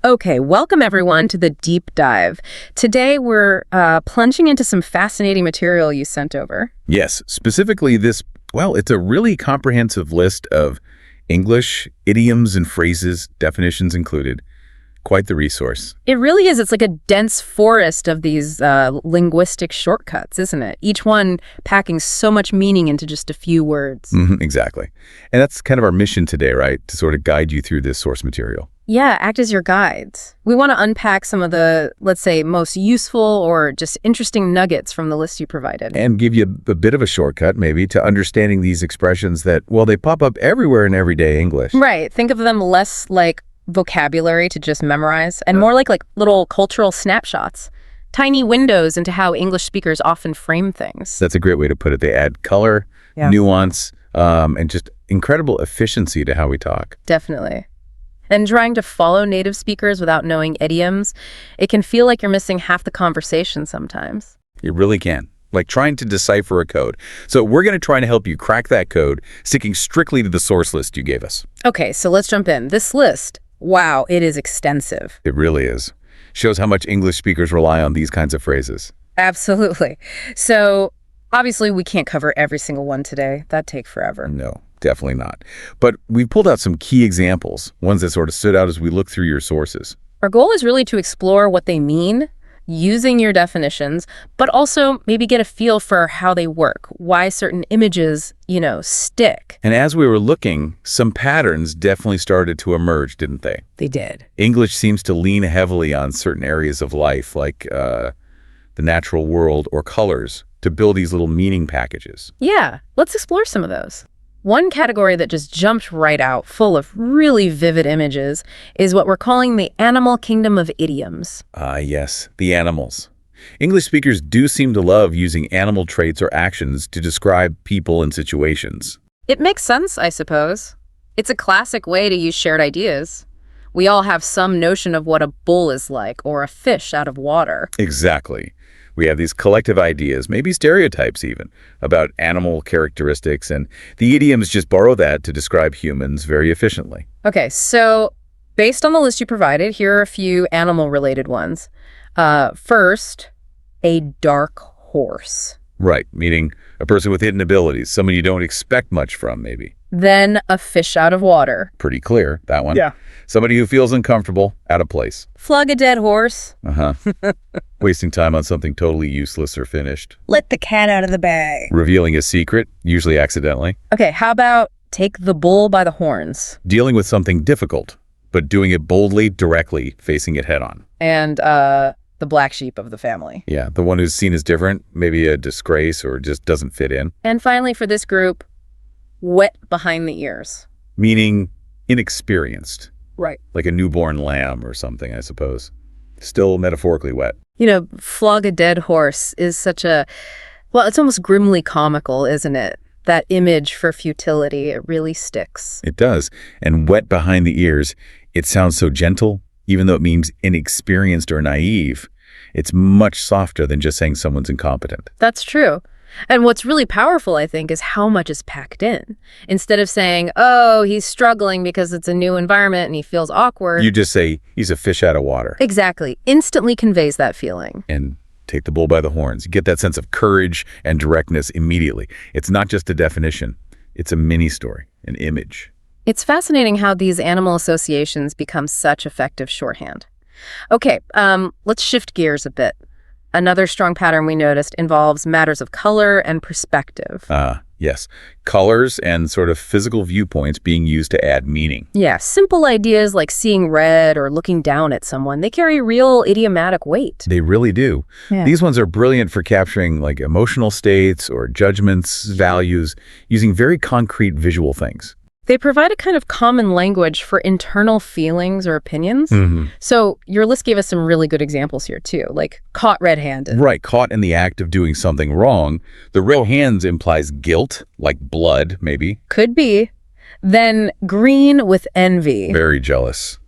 Okay, welcome everyone to the deep dive. Today we're plunging into some fascinating material you sent over. Yes, specifically it's a really comprehensive list of English, idioms and phrases, definitions included. Quite the resource. It really is. It's like a dense forest of these linguistic shortcuts, isn't it? Each one packing so much meaning into just a few words. Exactly. And that's kind of our mission today, right? To sort of guide you through this source material. Yeah, act as your guides. We want to unpack some of the, let's say, most useful or just interesting nuggets from the list you provided. And give you a bit of a shortcut, maybe, to understanding these expressions that, well, they pop up everywhere in everyday English. Right. Think of them less like vocabulary to just memorize and more like little cultural snapshots, tiny windows into how English speakers often frame things. That's a great way to put it. They add color, nuance, and just incredible efficiency to how we talk. Definitely. And trying to follow native speakers without knowing idioms, it can feel like you're missing half the conversation sometimes. It really can. Like trying to decipher a code. So we're going to try to help you crack that code, sticking strictly to the source list you gave us. Okay, so let's jump in. This list, wow, it is extensive. It really is. Shows how much English speakers rely on these kinds of phrases. Absolutely. So obviously we can't cover every single one today. That'd take forever. No, definitely not. But we've pulled out some key examples, ones that sort of stood out as we look through your sources. Our goal is really to explore what they mean using your definitions, but also maybe get a feel for how they work, why certain images, stick. And as we were looking, some patterns definitely started to emerge, didn't they? They did. English seems to lean heavily on certain areas of life, like the natural world or colors, to build these little meaning packages. Yeah, let's explore some of those. One category that just jumped right out, full of really vivid images, is what we're calling the animal kingdom of idioms. Yes, the animals. English speakers do seem to love using animal traits or actions to describe people and situations. It makes sense, I suppose. It's a classic way to use shared ideas. We all have some notion of what a bull is like, or a fish out of water. Exactly. We have these collective ideas, maybe stereotypes even, about animal characteristics, and the idioms just borrow that to describe humans very efficiently. Okay, so based on the list you provided, here are a few animal-related ones. First, a dark horse. Right, meaning a person with hidden abilities, someone you don't expect much from, maybe. Then a fish out of water. Pretty clear, that one. Yeah. Somebody who feels uncomfortable, out of place. Flog a dead horse. Wasting time on something totally useless or finished. Let the cat out of the bag. Revealing a secret, usually accidentally. Okay, how about take the bull by the horns? Dealing with something difficult, but doing it boldly, directly, facing it head on. And the black sheep of the family. Yeah, the one who's seen as different, maybe a disgrace or just doesn't fit in. And finally, for this group, wet behind the ears. Meaning inexperienced. Right. Like a newborn lamb or something, I suppose. Still metaphorically wet. Flog a dead horse is such it's almost grimly comical, isn't it? That image for futility, it really sticks. It does. And wet behind the ears, it sounds so gentle, even though it means inexperienced or naive. It's much softer than just saying someone's incompetent. That's true. And what's really powerful, I think, is how much is packed in. Instead of saying, oh, he's struggling because it's a new environment and he feels awkward. You just say, he's a fish out of water. Exactly. Instantly conveys that feeling. And take the bull by the horns. You get that sense of courage and directness immediately. It's not just a definition. It's a mini story, an image. It's fascinating how these animal associations become such effective shorthand. Okay, let's shift gears a bit. Another strong pattern we noticed involves matters of color and perspective. Yes. Colors and sort of physical viewpoints being used to add meaning. Yeah, simple ideas like seeing red or looking down at someone, they carry real idiomatic weight. They really do. Yeah. These ones are brilliant for capturing like emotional states or judgments, values, using very concrete visual things. They provide a kind of common language for internal feelings or opinions. So your list gave us some really good examples here too, like caught red-handed. Right, caught in the act of doing something wrong. The red hands implies guilt, like blood, maybe. Could be. Then green with envy. Very jealous.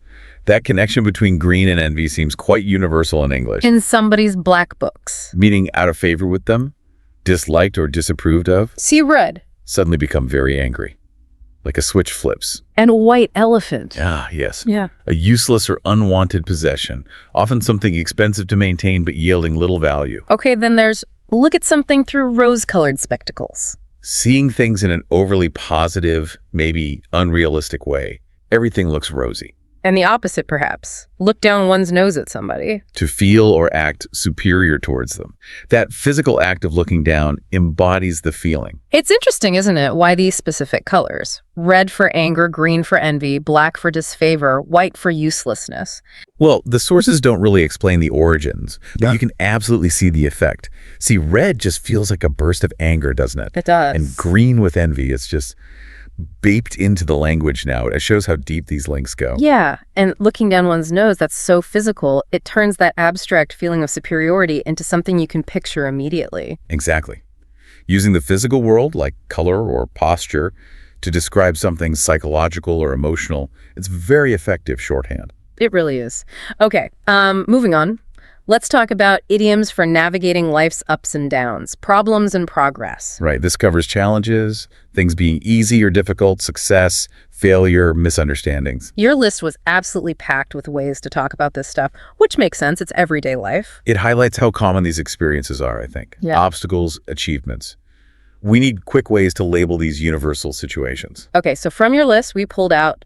That connection between green and envy seems quite universal in English. In somebody's black books. Meaning out of favor with them, disliked or disapproved of. See red. Suddenly become very angry. like a switch flips. And a white elephant. Ah, yes. Yeah. A useless or unwanted possession, often something expensive to maintain but yielding little value. Okay, then there's look at something through rose-colored spectacles. Seeing things in an overly positive, maybe unrealistic way. Everything looks rosy. And the opposite, perhaps. Look down one's nose at somebody. To feel or act superior towards them. That physical act of looking down embodies the feeling. It's interesting, isn't it, why these specific colors? Red for anger, green for envy, black for disfavor, white for uselessness. Well, the sources don't really explain the origins, but you can absolutely see the effect. See, red just feels like a burst of anger, doesn't it? It does. And green with envy, it's just baked into the language now. It shows how deep these links go. Yeah, and looking down one's nose, that's so physical, it turns that abstract feeling of superiority into something you can picture immediately. Exactly. Using the physical world, like color or posture, to describe something psychological or emotional, it's very effective shorthand. It really is. Okay, moving on. Let's talk about idioms for navigating life's ups and downs, problems and progress. Right. This covers challenges, things being easy or difficult, success, failure, misunderstandings. Your list was absolutely packed with ways to talk about this stuff, which makes sense. It's everyday life. It highlights how common these experiences are, I think. Yeah. Obstacles, achievements. We need quick ways to label these universal situations. Okay, so from your list, we pulled out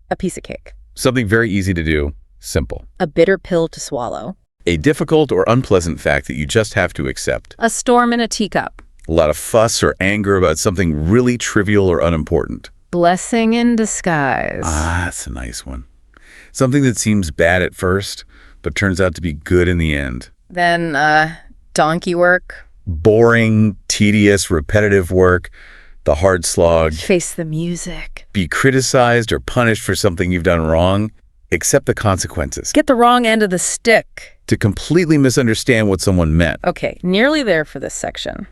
a piece of cake, Something very easy to do, simple. a bitter pill to swallow, A difficult or unpleasant fact that you just have to accept. a storm in a teacup, A lot of fuss or anger about something really trivial or unimportant. blessing in disguise. Ah, that's a nice one. Something that seems bad at first, but turns out to be good in the end. Then, donkey work, Boring, tedious, repetitive work, the hard slog. face the music. Be criticized or punished for something you've done wrong. Accept the consequences. Get the wrong end of the stick. To completely misunderstand what someone meant. Okay, nearly there for this section.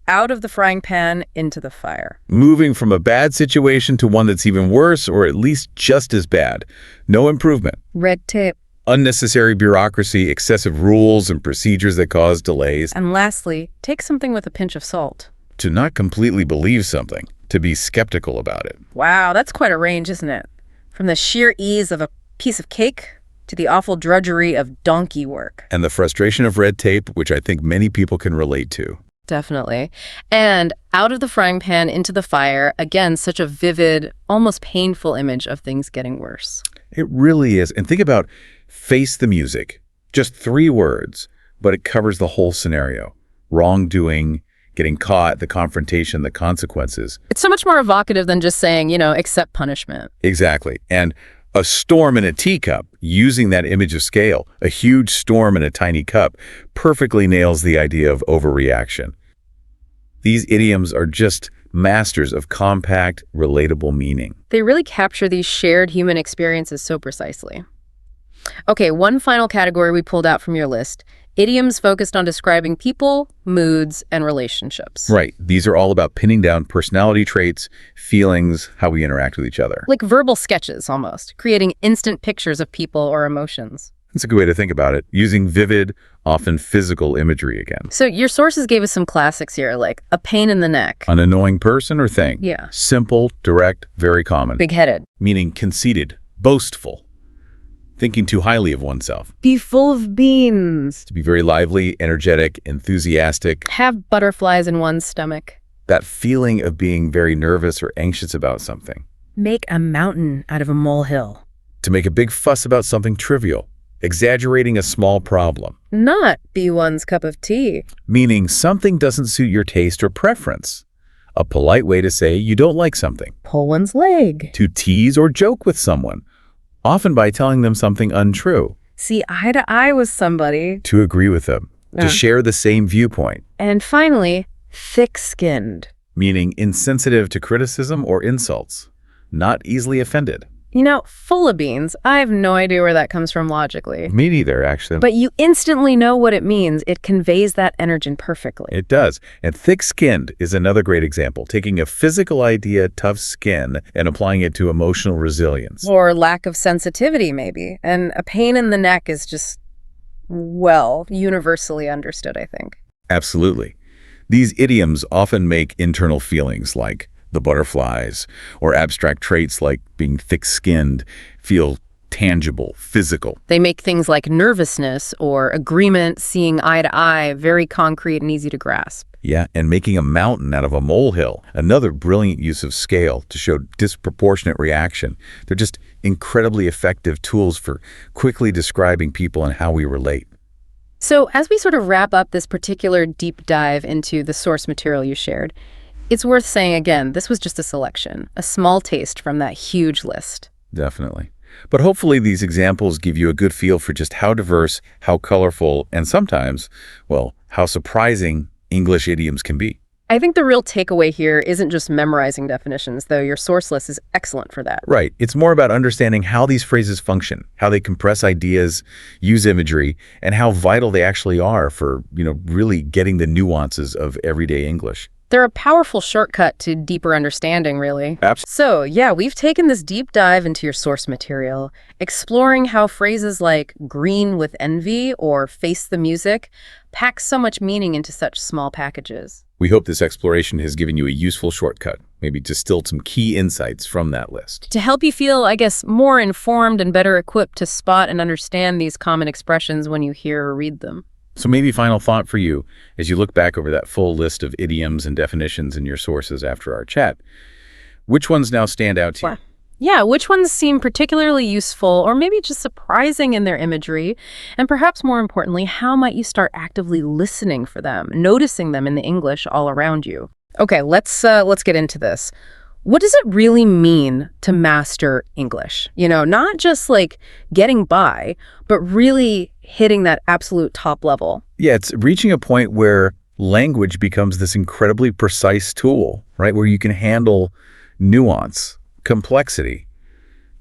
Out of the frying pan into the fire. Moving from a bad situation to one that's even worse or at least just as bad. No improvement. Red tape. Unnecessary bureaucracy, excessive rules and procedures that cause delays. And lastly, take something with a pinch of salt. To not completely believe something. To be skeptical about it. Wow, that's quite a range, isn't it? From the sheer ease of a piece of cake to the awful drudgery of donkey work. And the frustration of red tape, which I think many people can relate to. Definitely. And out of the frying pan into the fire, again, such a vivid, almost painful image of things getting worse. It really is. And think about face the music. Just 3 words, but it covers the whole scenario. Wrongdoing, getting caught, the confrontation, the consequences. It's so much more evocative than just saying, accept punishment. Exactly. And a storm in a teacup, using that image of scale, a huge storm in a tiny cup, perfectly nails the idea of overreaction. These idioms are just masters of compact, relatable meaning. They really capture these shared human experiences so precisely. Okay, one final category we pulled out from your list. Idioms focused on describing people, moods, and relationships. Right. These are all about pinning down personality traits, feelings, how we interact with each other. Like verbal sketches, almost, creating instant pictures of people or emotions. That's a good way to think about it, using vivid, often physical imagery again. So your sources gave us some classics here, like a pain in the neck. An annoying person or thing. Yeah. Simple, direct, very common. Big-headed. Meaning conceited, boastful. Thinking too highly of oneself. Be full of beans. To be very lively, energetic, enthusiastic. Have butterflies in one's stomach. That feeling of being very nervous or anxious about something. Make a mountain out of a molehill. To make a big fuss about something trivial. Exaggerating a small problem. Not be one's cup of tea. Meaning something doesn't suit your taste or preference. A polite way to say you don't like something. Pull one's leg. To tease or joke with someone. Often by telling them something untrue. See eye to eye with somebody. To agree with them. To share the same viewpoint. And finally, thick-skinned. Meaning insensitive to criticism or insults. Not easily offended. Full of beans. I have no idea where that comes from logically. Me neither, actually. But you instantly know what it means. It conveys that energy perfectly. It does. And thick-skinned is another great example. Taking a physical idea, tough skin, and applying it to emotional resilience. Or lack of sensitivity, maybe. And a pain in the neck is just, universally understood, I think. Absolutely. These idioms often make internal feelings like the butterflies, or abstract traits like being thick-skinned feel tangible, physical. They make things like nervousness or agreement, seeing eye to eye, very concrete and easy to grasp. Yeah, and making a mountain out of a molehill, another brilliant use of scale to show disproportionate reaction. They're just incredibly effective tools for quickly describing people and how we relate. So as we sort of wrap up this particular deep dive into the source material you shared, it's worth saying again, this was just a selection, a small taste from that huge list. Definitely. But hopefully these examples give you a good feel for just how diverse, how colorful, and sometimes, well, how surprising English idioms can be. I think the real takeaway here isn't just memorizing definitions, though your source list is excellent for that. Right. It's more about understanding how these phrases function, how they compress ideas, use imagery, and how vital they actually are for, really getting the nuances of everyday English. They're a powerful shortcut to deeper understanding, really. Absolutely. So, yeah, we've taken this deep dive into your source material, exploring how phrases like green with envy or face the music pack so much meaning into such small packages. We hope this exploration has given you a useful shortcut, maybe distilled some key insights from that list. To help you feel, I guess, more informed and better equipped to spot and understand these common expressions when you hear or read them. So maybe final thought for you as you look back over that full list of idioms and definitions in your sources after our chat. Which ones now stand out to you? Yeah, which ones seem particularly useful or maybe just surprising in their imagery? And perhaps more importantly, how might you start actively listening for them, noticing them in the English all around you? Okay, let's get into this. What does it really mean to master English? Not just like getting by, but really hitting that absolute top level. Yeah, it's reaching a point where language becomes this incredibly precise tool, right? Where you can handle nuance, complexity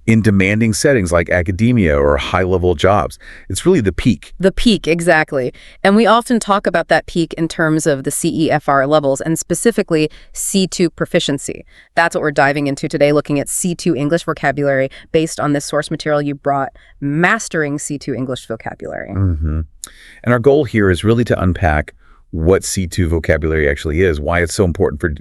in demanding settings like academia or high-level jobs. It's really the peak. The peak, exactly. And we often talk about that peak in terms of the CEFR levels and specifically C2 proficiency. That's what we're diving into today, looking at C2 English vocabulary based on this source material you brought, Mastering C2 English Vocabulary. Mm-hmm. And our goal here is really to unpack what C2 vocabulary actually is, why it's so important for,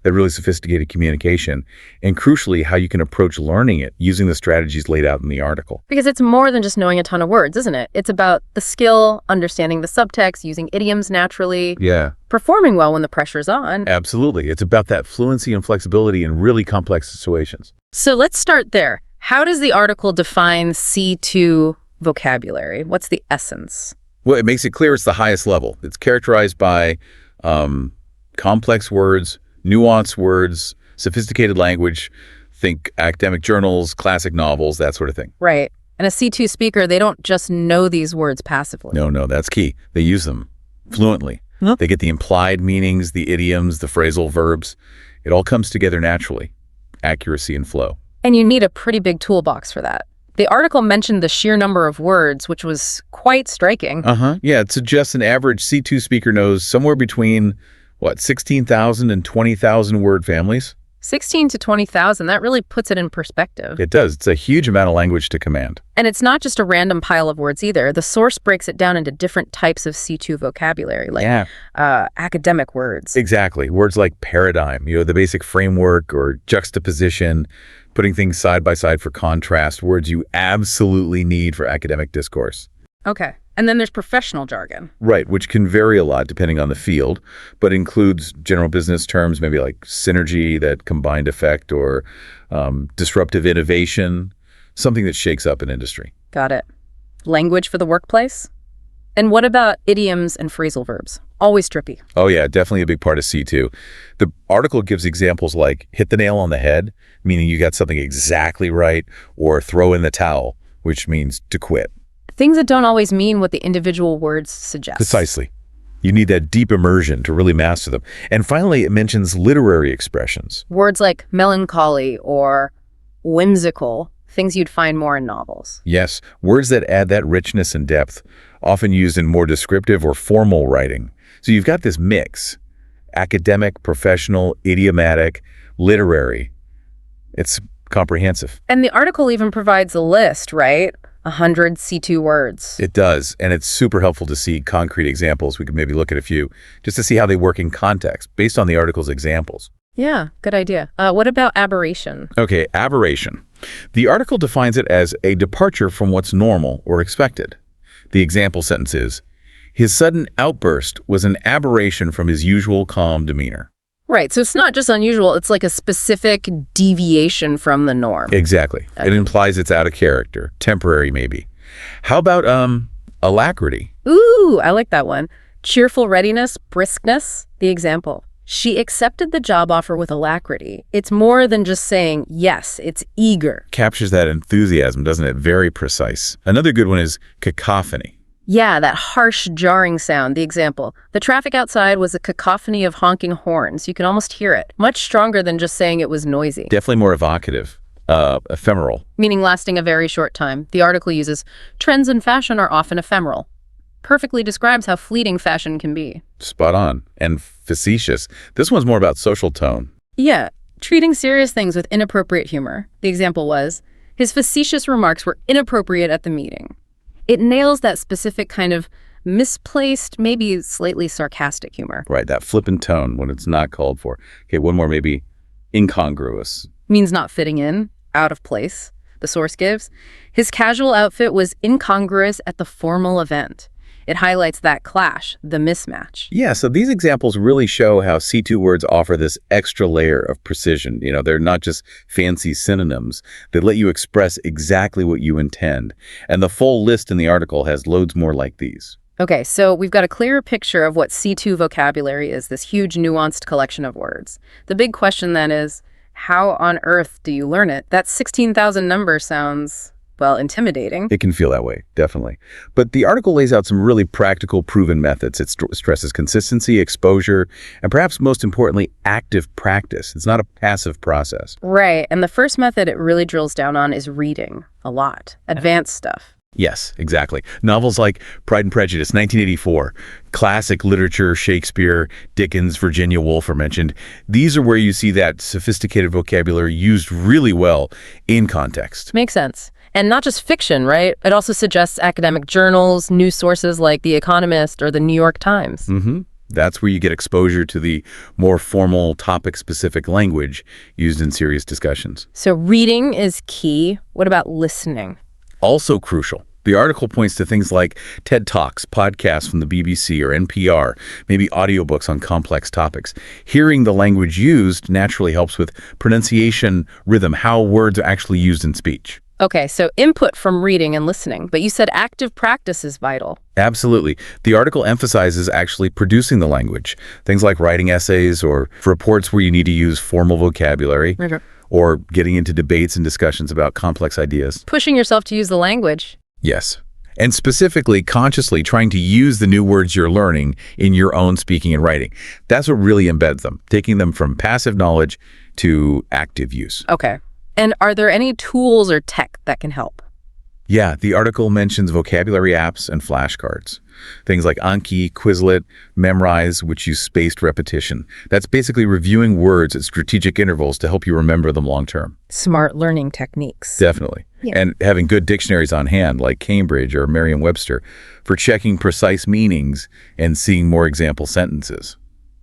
that really sophisticated communication, and crucially, how you can approach learning it using the strategies laid out in the article. Because it's more than just knowing a ton of words, isn't it? It's about the skill, understanding the subtext, using idioms naturally. Yeah. Performing well when the pressure's on. Absolutely. It's about that fluency and flexibility in really complex situations. So let's start there. How does the article define C2 vocabulary? What's the essence? Well, it makes it clear it's the highest level. It's characterized by complex words, nuanced words, sophisticated language, think academic journals, classic novels, that sort of thing. Right. And a C2 speaker, they don't just know these words passively. No, that's key. They use them fluently. Huh? They get the implied meanings, the idioms, the phrasal verbs. It all comes together naturally. Accuracy and flow. And you need a pretty big toolbox for that. The article mentioned the sheer number of words, which was quite striking. Yeah, it suggests an average C2 speaker knows somewhere between, 16,000 and 20,000 word families? 16 to 20,000, that really puts it in perspective. It does. It's a huge amount of language to command. And it's not just a random pile of words either. The source breaks it down into different types of C2 vocabulary, like academic words. Exactly. Words like paradigm, the basic framework or juxtaposition, putting things side by side for contrast, words you absolutely need for academic discourse. Okay. And then there's professional jargon. Right, which can vary a lot depending on the field, but includes general business terms, maybe like synergy, that combined effect, or disruptive innovation, something that shakes up an industry. Got it. Language for the workplace? And what about idioms and phrasal verbs? Always trippy. Oh yeah, definitely a big part of C2. The article gives examples like hit the nail on the head, meaning you got something exactly right, or throw in the towel, which means to quit. Things that don't always mean what the individual words suggest. Precisely. You need that deep immersion to really master them. And finally, it mentions literary expressions. Words like melancholy or whimsical, things you'd find more in novels. Yes, words that add that richness and depth, often used in more descriptive or formal writing. So you've got this mix: academic, professional, idiomatic, literary. It's comprehensive. And the article even provides a list, right? 100 C2 words. It does, and it's super helpful to see concrete examples. We can maybe look at a few just to see how they work in context based on the article's examples. Yeah, good idea. What about aberration? Okay, aberration. The article defines it as a departure from what's normal or expected. The example sentence is, his sudden outburst was an aberration from his usual calm demeanor. Right, so it's not just unusual, it's like a specific deviation from the norm. Exactly. It implies it's out of character, temporary maybe. How about, alacrity? Ooh, I like that one. Cheerful readiness, briskness. The example. She accepted the job offer with alacrity. It's more than just saying yes, it's eager. Captures that enthusiasm, doesn't it? Very precise. Another good one is cacophony. Yeah, that harsh, jarring sound. The example. The traffic outside was a cacophony of honking horns. You can almost hear it. Much stronger than just saying it was noisy. Definitely more evocative. Ephemeral. Meaning lasting a very short time. The article uses, trends in fashion are often ephemeral. Perfectly describes how fleeting fashion can be. Spot on. And facetious. This one's more about social tone. Yeah, treating serious things with inappropriate humor. The example was, his facetious remarks were inappropriate at the meeting. It nails that specific kind of misplaced, maybe slightly sarcastic humor. Right, that flippant tone when it's not called for. Okay, one more maybe incongruous. Means not fitting in, out of place. The source gives, his casual outfit was incongruous at the formal event. It highlights that clash, the mismatch. Yeah, so these examples really show how C2 words offer this extra layer of precision. You know, they're not just fancy synonyms. They let you express exactly what you intend. And the full list in the article has loads more like these. Okay, so we've got a clearer picture of what C2 vocabulary is, this huge nuanced collection of words. The big question then is, how on earth do you learn it? That 16,000 number sounds, well, intimidating. It can feel that way, definitely. But the article lays out some really practical, proven methods. It stresses consistency, exposure, and perhaps most importantly, active practice. It's not a passive process. Right, and the first method it really drills down on is reading a lot, advanced stuff. Yes, exactly. Novels like Pride and Prejudice, 1984, classic literature, Shakespeare, Dickens, Virginia Woolf are mentioned. These are where you see that sophisticated vocabulary used really well in context. Makes sense. And not just fiction, right? It also suggests academic journals, news sources like The Economist or The New York Times. That's where you get exposure to the more formal, topic-specific language used in serious discussions. So reading is key. What about listening? Also crucial. The article points to things like TED Talks, podcasts from the BBC or NPR, maybe audiobooks on complex topics. Hearing the language used naturally helps with pronunciation, rhythm, how words are actually used in speech. Okay, so input from reading and listening, but you said active practice is vital. Absolutely. The article emphasizes actually producing the language. Things like writing essays or reports where you need to use formal vocabulary. Or getting into debates and discussions about complex ideas. Pushing yourself to use the language. Yes. And specifically, consciously trying to use the new words you're learning in your own speaking and writing. That's what really embeds them, taking them from passive knowledge to active use. Okay. And are there any tools or tech that can help? Yeah, the article mentions vocabulary apps and flashcards. Things like Anki, Quizlet, Memrise, which use spaced repetition. That's basically reviewing words at strategic intervals to help you remember them long term. Smart learning techniques. Definitely. Yeah. And having good dictionaries on hand, like Cambridge or Merriam-Webster, for checking precise meanings and seeing more example sentences.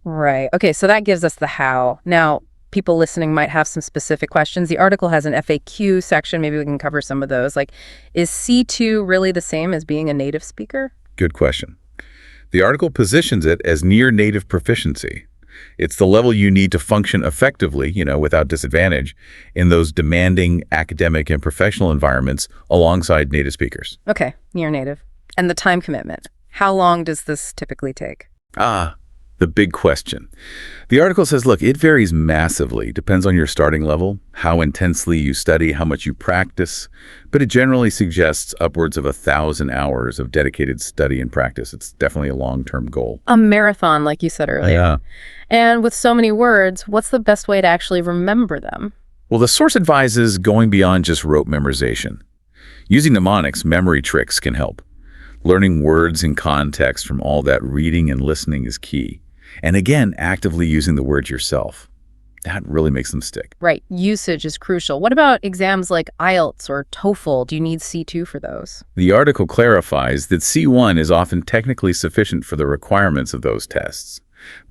Right. Okay, so that gives us the how. Now, people listening might have some specific questions. The article has an FAQ section. Maybe we can cover some of those. Like, is C2 really the same as being a native speaker? Good question. The article positions it as near native proficiency. It's the level you need to function effectively, without disadvantage, in those demanding academic and professional environments alongside native speakers. Okay, near native. And the time commitment. How long does this typically take? The big question. The article says, look, it varies massively. Depends on your starting level, how intensely you study, how much you practice, but it generally suggests upwards of 1,000 hours of dedicated study and practice. It's definitely a long-term goal. A marathon, like you said earlier. Yeah. And with so many words, what's the best way to actually remember them? Well, the source advises going beyond just rote memorization. Using mnemonics, memory tricks can help. Learning words in context from all that reading and listening is key. And again, actively using the words yourself. That really makes them stick. Right. Usage is crucial. What about exams like IELTS or TOEFL? Do you need C2 for those? The article clarifies that C1 is often technically sufficient for the requirements of those tests.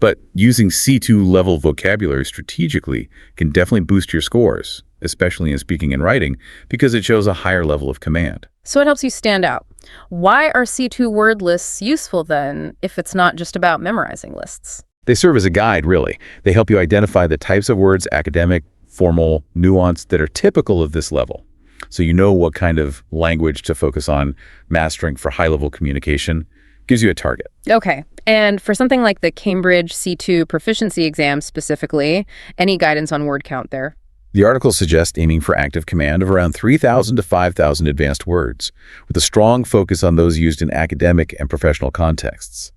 But using C2 level vocabulary strategically can definitely boost your scores, especially in speaking and writing, because it shows a higher level of command. So it helps you stand out. Why are C2 word lists useful then, if it's not just about memorizing lists? They serve as a guide, really. They help you identify the types of words, academic, formal, nuanced, that are typical of this level. So you know what kind of language to focus on mastering for high-level communication. Gives you a target. Okay. And for something like the Cambridge C2 proficiency exam specifically, any guidance on word count there? The article suggests aiming for active command of around 3,000 to 5,000 advanced words, with a strong focus on those used in academic and professional contexts.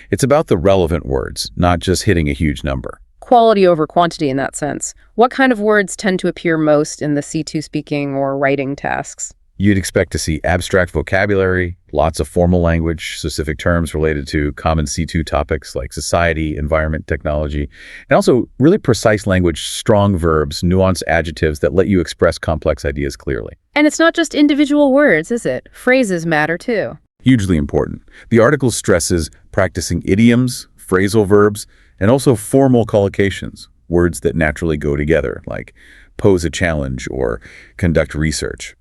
It's about the relevant words, not just hitting a huge number. Quality over quantity in that sense. What kind of words tend to appear most in the C2 speaking or writing tasks? You'd expect to see abstract vocabulary, lots of formal language, specific terms related to common C2 topics like society, environment, technology, and also really precise language, strong verbs, nuanced adjectives that let you express complex ideas clearly. And it's not just individual words, is it? Phrases matter too. Hugely important. The article stresses practicing idioms, phrasal verbs, and also formal collocations, words that naturally go together, like pose a challenge or conduct research.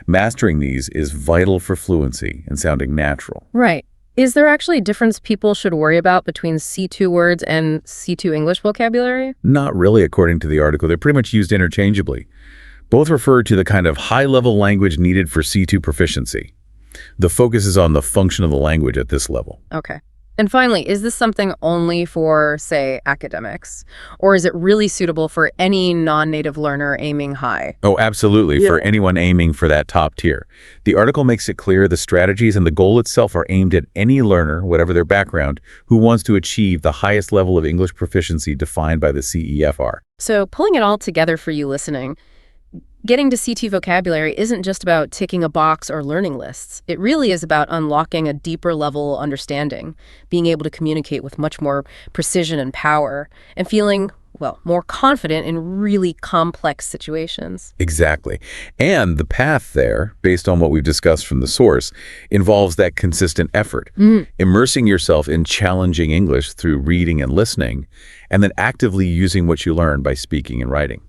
Mastering these is vital for fluency and sounding natural. Right. Is there actually a difference people should worry about between C2 words and C2 English vocabulary? Not really, according to the article. They're pretty much used interchangeably. Both refer to the kind of high-level language needed for C2 proficiency. The focus is on the function of the language at this level. Okay. And finally, is this something only for, say, academics? Or is it really suitable for any non-native learner aiming high? Oh, absolutely, for anyone aiming for that top tier. The article makes it clear the strategies and the goal itself are aimed at any learner, whatever their background, who wants to achieve the highest level of English proficiency defined by the CEFR. So pulling it all together for you listening, getting to C2 vocabulary isn't just about ticking a box or learning lists. It really is about unlocking a deeper level understanding, being able to communicate with much more precision and power, and feeling, well, more confident in really complex situations. Exactly. And the path there, based on what we've discussed from the source, involves that consistent effort, immersing yourself in challenging English through reading and listening, and then actively using what you learn by speaking and writing.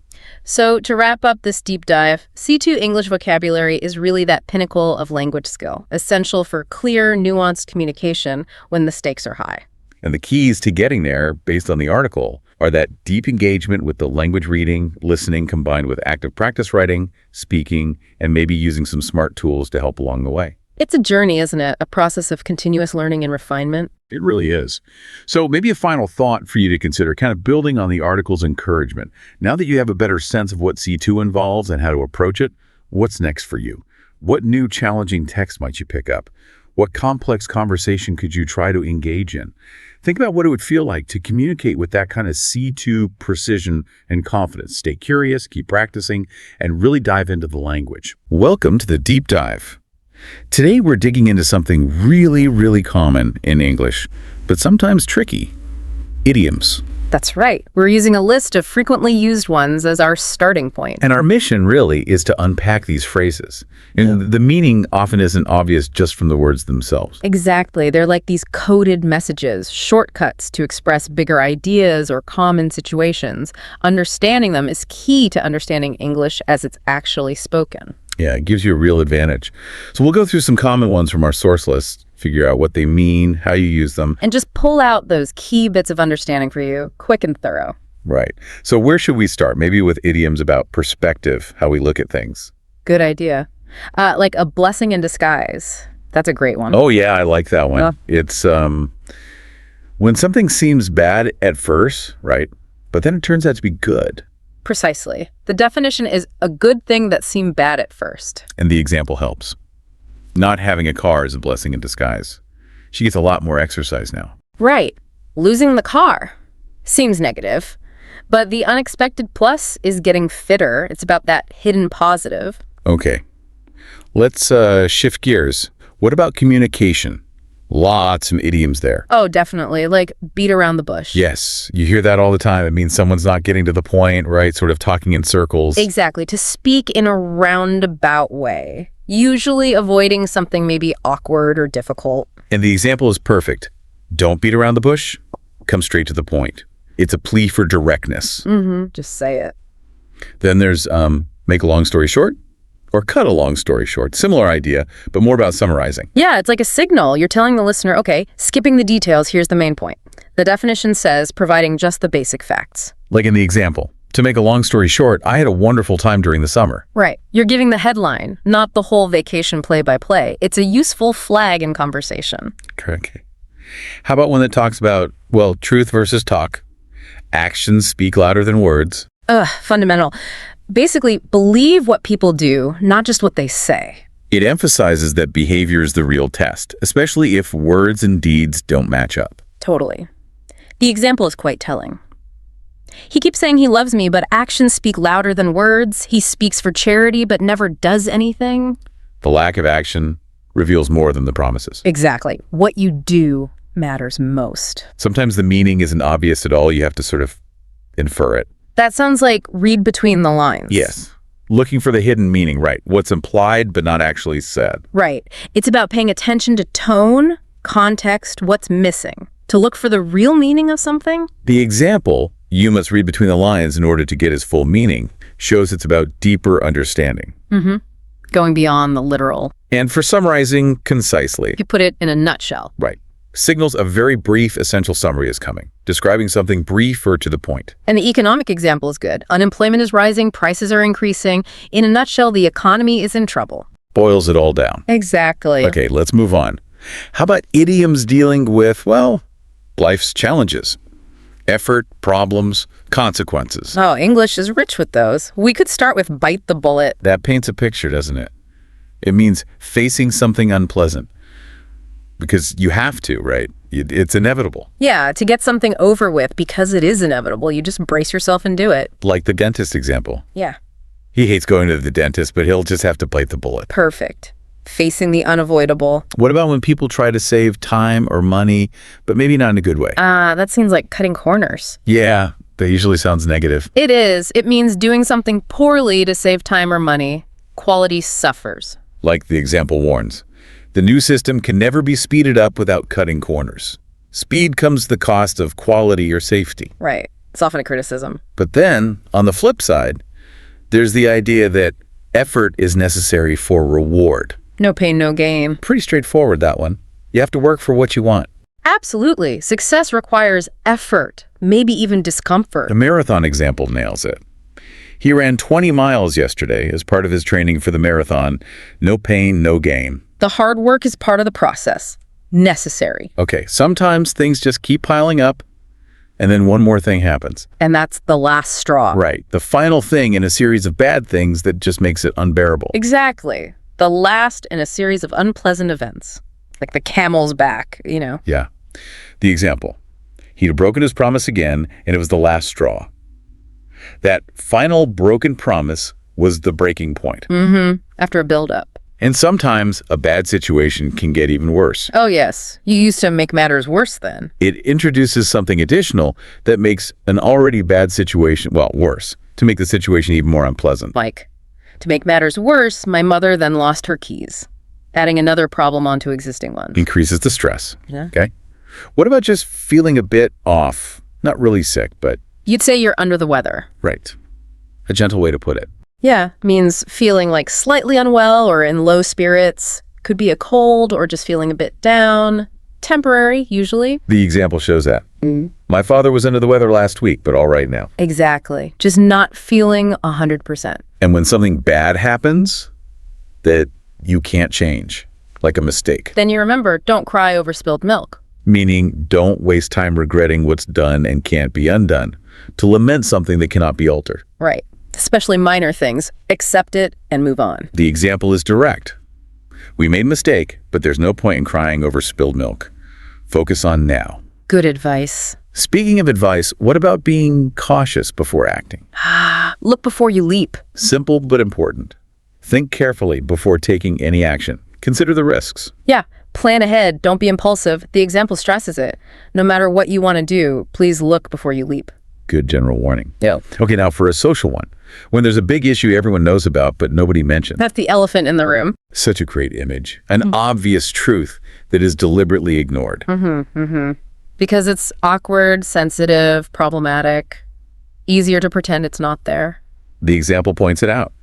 So to wrap up this deep dive, C2 English vocabulary is really that pinnacle of language skill, essential for clear, nuanced communication when the stakes are high. And the keys to getting there, based on the article, are that deep engagement with the language reading, listening, combined with active practice writing, speaking, and maybe using some smart tools to help along the way. It's a journey, isn't it? A process of continuous learning and refinement. It really is. So maybe a final thought for you to consider, kind of building on the article's encouragement. Now that you have a better sense of what C2 involves and how to approach it, what's next for you? What new challenging text might you pick up? What complex conversation could you try to engage in? Think about what it would feel like to communicate with that kind of C2 precision and confidence. Stay curious, keep practicing, and really dive into the language. Welcome to the Deep Dive. Today we're digging into something really, really common in English, but sometimes tricky: idioms. That's right. We're using a list of frequently used ones as our starting point. And our mission really is to unpack these phrases. And the meaning often isn't obvious just from the words themselves. Exactly. They're like these coded messages, shortcuts to express bigger ideas or common situations. Understanding them is key to understanding English as it's actually spoken. Yeah, it gives you a real advantage. So we'll go through some common ones from our source list, figure out what they mean, how you use them. And just pull out those key bits of understanding for you, quick and thorough. Right. So where should we start? Maybe with idioms about perspective, how we look at things. Good idea. Like a blessing in disguise. That's a great one. Oh, yeah, I like that one. It's when something seems bad at first, right? But then it turns out to be good. Precisely. The definition is a good thing that seemed bad at first. And the example helps. Not having a car is a blessing in disguise. She gets a lot more exercise now. Right. Losing the car seems negative, but the unexpected plus is getting fitter. It's about that hidden positive. Okay. Let's shift gears. What about communication? Lots of idioms there. Oh, definitely. Like beat around the bush. Yes, you hear that all the time. It means someone's not getting to the point, right? Sort of talking in circles. Exactly. To speak in a roundabout way, usually avoiding something maybe awkward or difficult. And the example is perfect. Don't beat around the bush. come straight to the point. It's a plea for directness. Just say it. Then there's make a long story short or cut a long story short. Similar idea, but more about summarizing. Yeah, it's like a signal. You're telling the listener, okay, skipping the details, here's the main point. The definition says providing just the basic facts. Like in the example, to make a long story short, I had a wonderful time during the summer. Right. You're giving the headline, not the whole vacation play-by-play. It's a useful flag in conversation. Okay. How about one that talks about, well, truth versus talk? Actions speak louder than words. Fundamental. Basically, believe what people do, not just what they say. It emphasizes that behavior is the real test, especially if words and deeds don't match up. Totally. The example is quite telling. He keeps saying he loves me, but actions speak louder than words. He speaks for charity, but never does anything. The lack of action reveals more than the promises. Exactly. What you do matters most. Sometimes the meaning isn't obvious at all. You have to sort of infer it. That sounds like read between the lines. Yes. Looking for the hidden meaning, right? What's implied but not actually said. Right. It's about paying attention to tone, context, what's missing. To look for the real meaning of something? The example, you must read between the lines in order to get its full meaning, shows it's about deeper understanding. Going beyond the literal. And for summarizing concisely. You put it in a nutshell. Right. Signals a very brief essential summary is coming, describing something brief or to the point. And the economic example is good. Unemployment is rising, prices are increasing. In a nutshell, the economy is in trouble. Boils it all down. Exactly. Okay, let's move on. How about idioms dealing with, well, life's challenges? Effort, problems, consequences. Oh, English is rich with those. We could start with bite the bullet. That paints a picture, doesn't it? It means facing something unpleasant. Because you have to, right? It's inevitable. Yeah, to get something over with because it is inevitable. You just brace yourself and do it. Like the dentist example. Yeah. He hates going to the dentist, but he'll just have to bite the bullet. Perfect. Facing the unavoidable. What about when people try to save time or money, but maybe not in a good way? That seems like cutting corners. Yeah, that usually sounds negative. It is. It means doing something poorly to save time or money. Quality suffers. Like the example warns. The new system can never be speeded up without cutting corners. Speed comes at the cost of quality or safety. Right. It's often a criticism. But then, on the flip side, there's the idea that effort is necessary for reward. No pain, no gain. Pretty straightforward, that one. You have to work for what you want. Absolutely. Success requires effort, maybe even discomfort. The marathon example nails it. He ran 20 miles yesterday as part of his training for the marathon. No pain, no gain. The hard work is part of the process. Necessary. Okay, sometimes things just keep piling up, and then one more thing happens. And that's the last straw. Right. The final thing in a series of bad things that just makes it unbearable. Exactly. The last in a series of unpleasant events. Like the camel's back, you know. Yeah. The example. He'd have broken his promise again, and it was the last straw. That final broken promise was the breaking point. After a build-up. And sometimes a bad situation can get even worse. Oh, yes. You used to make matters worse then. It introduces something additional that makes an already bad situation, well, worse, to make the situation even more unpleasant. Like, to make matters worse, my mother then lost her keys. Adding another problem onto existing ones. Increases the stress. Yeah. Okay. What about just feeling a bit off? Not really sick, but... You'd say you're under the weather. Right. A gentle way to put it. Yeah, means feeling like slightly unwell or in low spirits. Could be a cold or just feeling a bit down. Temporary, usually. The example shows that. My father was under the weather last week, but all right now. Exactly. Just not feeling 100%. And when something bad happens that you can't change, like a mistake. Then you remember, don't cry over spilled milk. Meaning, don't waste time regretting what's done and can't be undone. To lament something that cannot be altered. Right. Especially minor things. Accept it and move on. The example is direct. We made a mistake, but there's no point in crying over spilled milk. Focus on now. Good advice. Speaking of advice, what about being cautious before acting? Look before you leap. Simple but important. Think carefully before taking any action. Consider the risks. Yeah. Plan ahead. Don't be impulsive. The example stresses it. No matter what you want to do, please look before you leap. Good general warning. Yeah. Okay, now for a social one. When there's a big issue everyone knows about, but nobody mentions. That's the elephant in the room. Such a great image. An obvious truth that is deliberately ignored. Because it's awkward, sensitive, problematic, easier to pretend it's not there. The example points it out.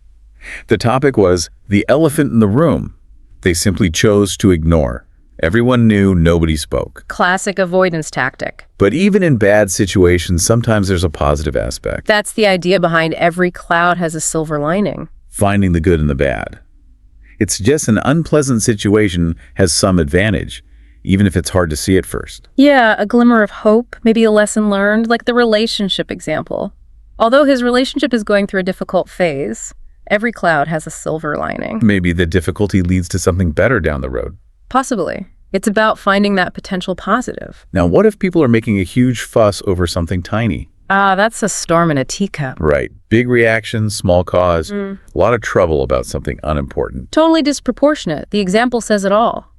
The topic was the elephant in the room. They simply chose to ignore. Everyone knew, nobody spoke. Classic avoidance tactic. But even in bad situations, sometimes there's a positive aspect. That's the idea behind every cloud has a silver lining. Finding the good in the bad. It's just an unpleasant situation has some advantage, even if it's hard to see at first. Yeah, a glimmer of hope, maybe a lesson learned, like the relationship example. Although his relationship is going through a difficult phase, every cloud has a silver lining. Maybe the difficulty leads to something better down the road. Possibly. It's about finding that potential positive. Now, what if people are making a huge fuss over something tiny? That's a storm in a teacup. Right. Big reaction, small cause, a lot of trouble about something unimportant. Totally disproportionate. The example says it all.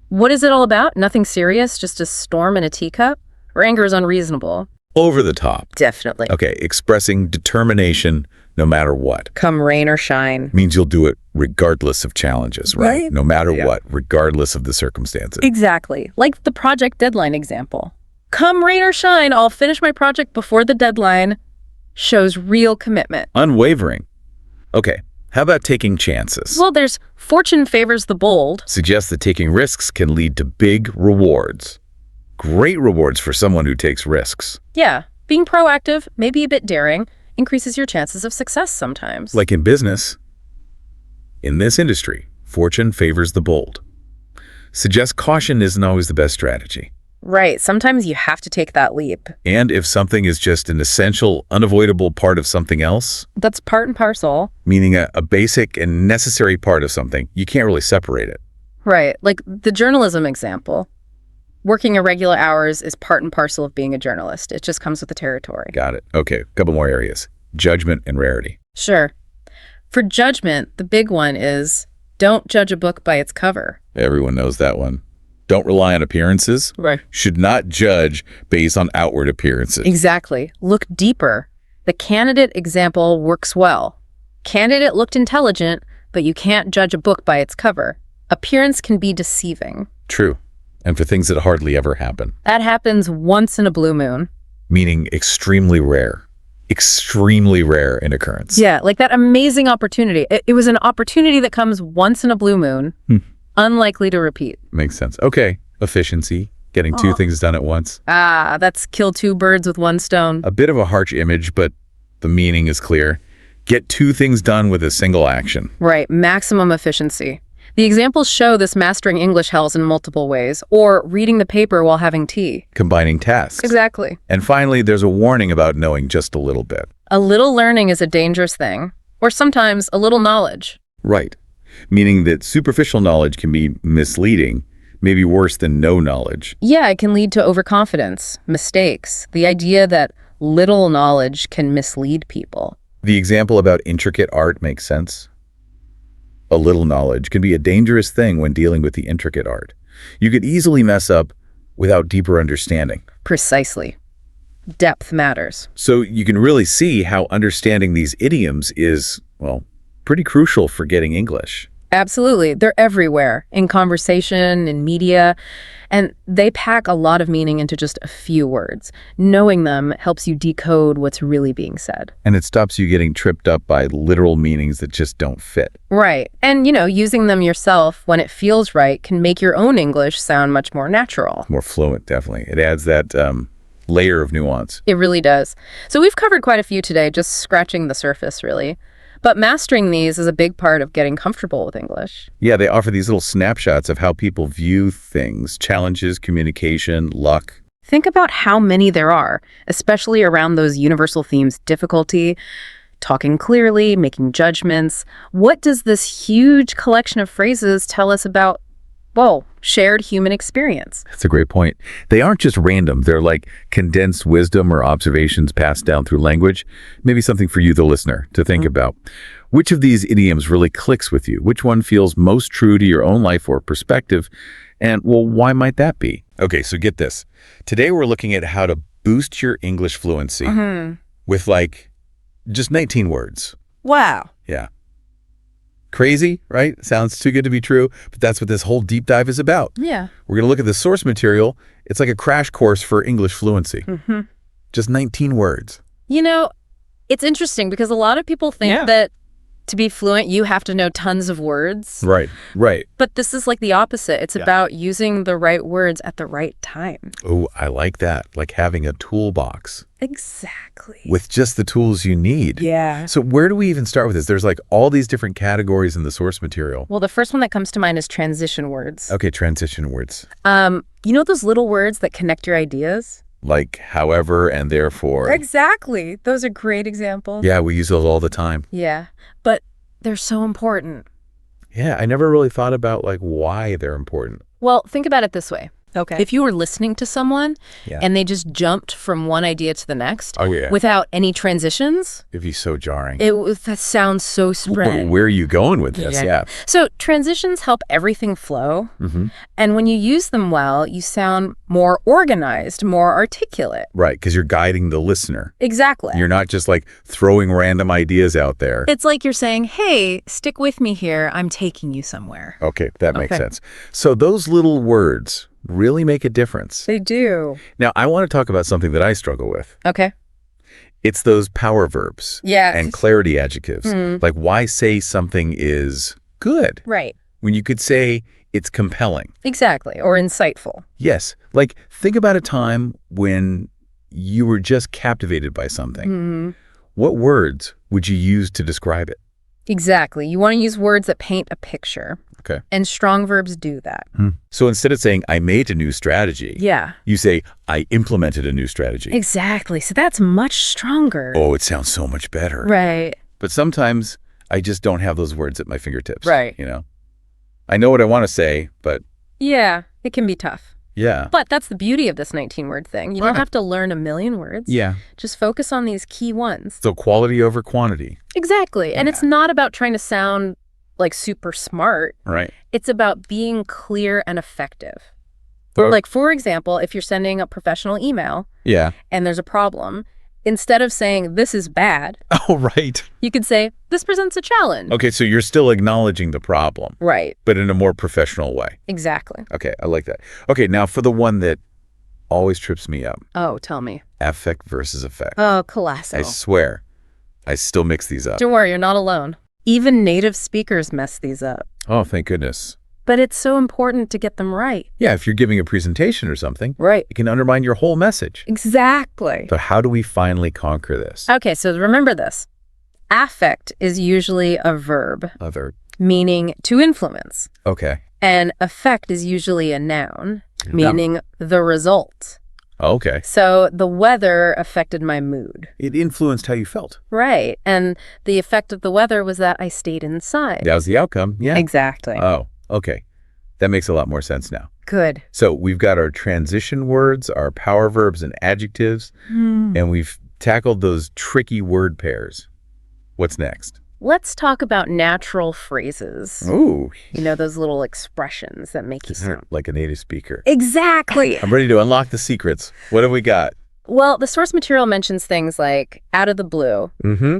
What is it all about? Nothing serious, just a storm in a teacup? Or anger is unreasonable? Over the top. Definitely. Okay, expressing determination no matter what. Come rain or shine. Means you'll do it regardless of challenges, right? No matter what, regardless of the circumstances. Exactly. Like the project deadline example. Come rain or shine, I'll finish my project before the deadline. Shows real commitment. Unwavering. Okay, how about taking chances? Well, there's fortune favors the bold. Suggests that taking risks can lead to big rewards. Great rewards for someone who takes risks. Yeah, being proactive, maybe a bit daring, increases your chances of success sometimes. Like in business. In this industry, fortune favors the bold. Suggests caution isn't always the best strategy. Right, sometimes you have to take that leap. And if something is just an essential, unavoidable part of something else, That's part and parcel. meaning a basic and necessary part of something, you can't really separate it. Right, like the journalism example. Working irregular hours is part and parcel of being a journalist. It just comes with the territory. Got it. Okay, a couple more areas. Judgment and rarity. Sure. For judgment, the big one is don't judge a book by its cover. Everyone knows that one. Don't rely on appearances. Right. Should not judge based on outward appearances. Exactly. Look deeper. The candidate example works well. Candidate looked intelligent, but you can't judge a book by its cover. Appearance can be deceiving. True. And for things that hardly ever happen. That happens once in a blue moon. Meaning extremely rare. Extremely rare in occurrence. Yeah, like that amazing opportunity. It was an opportunity that comes once in a blue moon, unlikely to repeat. Makes sense. Okay. Efficiency. Getting two things done at once. That's kill two birds with one stone. A bit of a harsh image, but the meaning is clear. Get two things done with a single action. Right, maximum efficiency. The examples show this mastering English hells in multiple ways, or reading the paper while having tea. Combining tasks. Exactly. And finally, there's a warning about knowing just a little bit. A little learning is a dangerous thing, or sometimes a little knowledge. Right. Meaning that superficial knowledge can be misleading, maybe worse than no knowledge. Yeah, it can lead to overconfidence, mistakes, the idea that little knowledge can mislead people. The example about intricate art makes sense. A little knowledge can be a dangerous thing when dealing with the intricate art. You could easily mess up without deeper understanding. Precisely. Depth matters. So you can really see how understanding these idioms is, well, pretty crucial for getting English. Absolutely. They're everywhere, in conversation, in media, and they pack a lot of meaning into just a few words. Knowing them helps you decode what's really being said. And it stops you getting tripped up by literal meanings that just don't fit. Right. And, using them yourself when it feels right can make your own English sound much more natural. More fluent, definitely. It adds that layer of nuance. It really does. So we've covered quite a few today, just scratching the surface, really. But mastering these is a big part of getting comfortable with English. Yeah, they offer these little snapshots of how people view things, challenges, communication, luck. Think about how many there are, especially around those universal themes: difficulty, talking clearly, making judgments. What does this huge collection of phrases tell us about, shared human experience? That's a great point. They aren't just random. They're like condensed wisdom or observations passed down through language. Maybe something for you, the listener, to think about. Which of these idioms really clicks with you? Which one feels most true to your own life or perspective? And, why might that be? Okay, so get this. Today we're looking at how to boost your English fluency with just 19 words. Wow. Yeah. Crazy, right? Sounds too good to be true, but that's what this whole deep dive is about. Yeah. We're going to look at the source material It's like a crash course for English fluency. Just 19 words. You know, it's interesting because a lot of people think that to be fluent, you have to know tons of words. Right. But this is like the opposite. It's about using the right words at the right time. Oh, I like that. Like having a toolbox. Exactly. With just the tools you need. Yeah. So where do we even start with this? There's like all these different categories in the source material. Well, the first one that comes to mind is transition words. Okay, transition words. You know those little words that connect your ideas? Like however and therefore. Exactly. Those are great examples. Yeah, we use those all the time. Yeah. But they're so important. Yeah, I never really thought about like why they're important. Well, think about it this way. Okay. If you were listening to someone and they just jumped from one idea to the next without any transitions, It'd be so jarring. that sounds so spread. Where are you going with this? Yeah. So transitions help everything flow. And when you use them well, you sound more organized, more articulate. Right, because you're guiding the listener. Exactly. You're not just like throwing random ideas out there. It's like you're saying, hey, stick with me here. I'm taking you somewhere. Okay, that makes sense. So those little words really make a difference. They do. Now, I want to talk about something that I struggle with. Okay. It's those power verbs and clarity adjectives. Like why say something is good Right. when you could say it's compelling. Exactly. Or insightful. Yes. Like think about a time when you were just captivated by something. What words would you use to describe it? Exactly. You want to use words that paint a picture. Okay. And strong verbs do that. So instead of saying, I made a new strategy, you say, I implemented a new strategy. Exactly. So that's much stronger. Oh, it sounds so much better. Right. But sometimes I just don't have those words at my fingertips. Right. You know, I know what I want to say, but Yeah, it can be tough. yeah. But that's the beauty of this 19-word thing. You don't have to learn a million words. Yeah. Just focus on these key ones. So quality over quantity. Exactly. And it's not about trying to sound like super smart. Right. It's about being clear and effective. Like, for example, if you're sending a professional email Yeah. and there's a problem, instead of saying, this is bad, Oh, right. you could say, this presents a challenge. Okay, so you're still acknowledging the problem, Right. but in a more professional way. Exactly. Okay, I like that. Okay, now for the one that always trips me up. Oh, tell me. Affect versus effect. Oh, classic. I swear, I still mix these up. Don't worry, you're not alone. Even native speakers mess these up. Oh, thank goodness. But it's so important to get them right. Yeah, if you're giving a presentation or something, Right. it can undermine your whole message. Exactly. So how do we finally conquer this? Okay, so remember this. Affect is usually a verb, Other. meaning to influence. Okay. And effect is usually a noun, meaning the result. Okay. So the weather affected my mood. It influenced how you felt. Right. And the effect of the weather was that I stayed inside. That was the outcome. Yeah. Exactly. Oh, okay. That makes a lot more sense now. Good. So we've got our transition words, our power verbs and adjectives, and we've tackled those tricky word pairs. What's next? Let's talk about natural phrases. Ooh, You know, those little expressions that make you sound. like a native speaker. Exactly. I'm ready to unlock the secrets. What have we got? Well, the source material mentions things like out of the blue,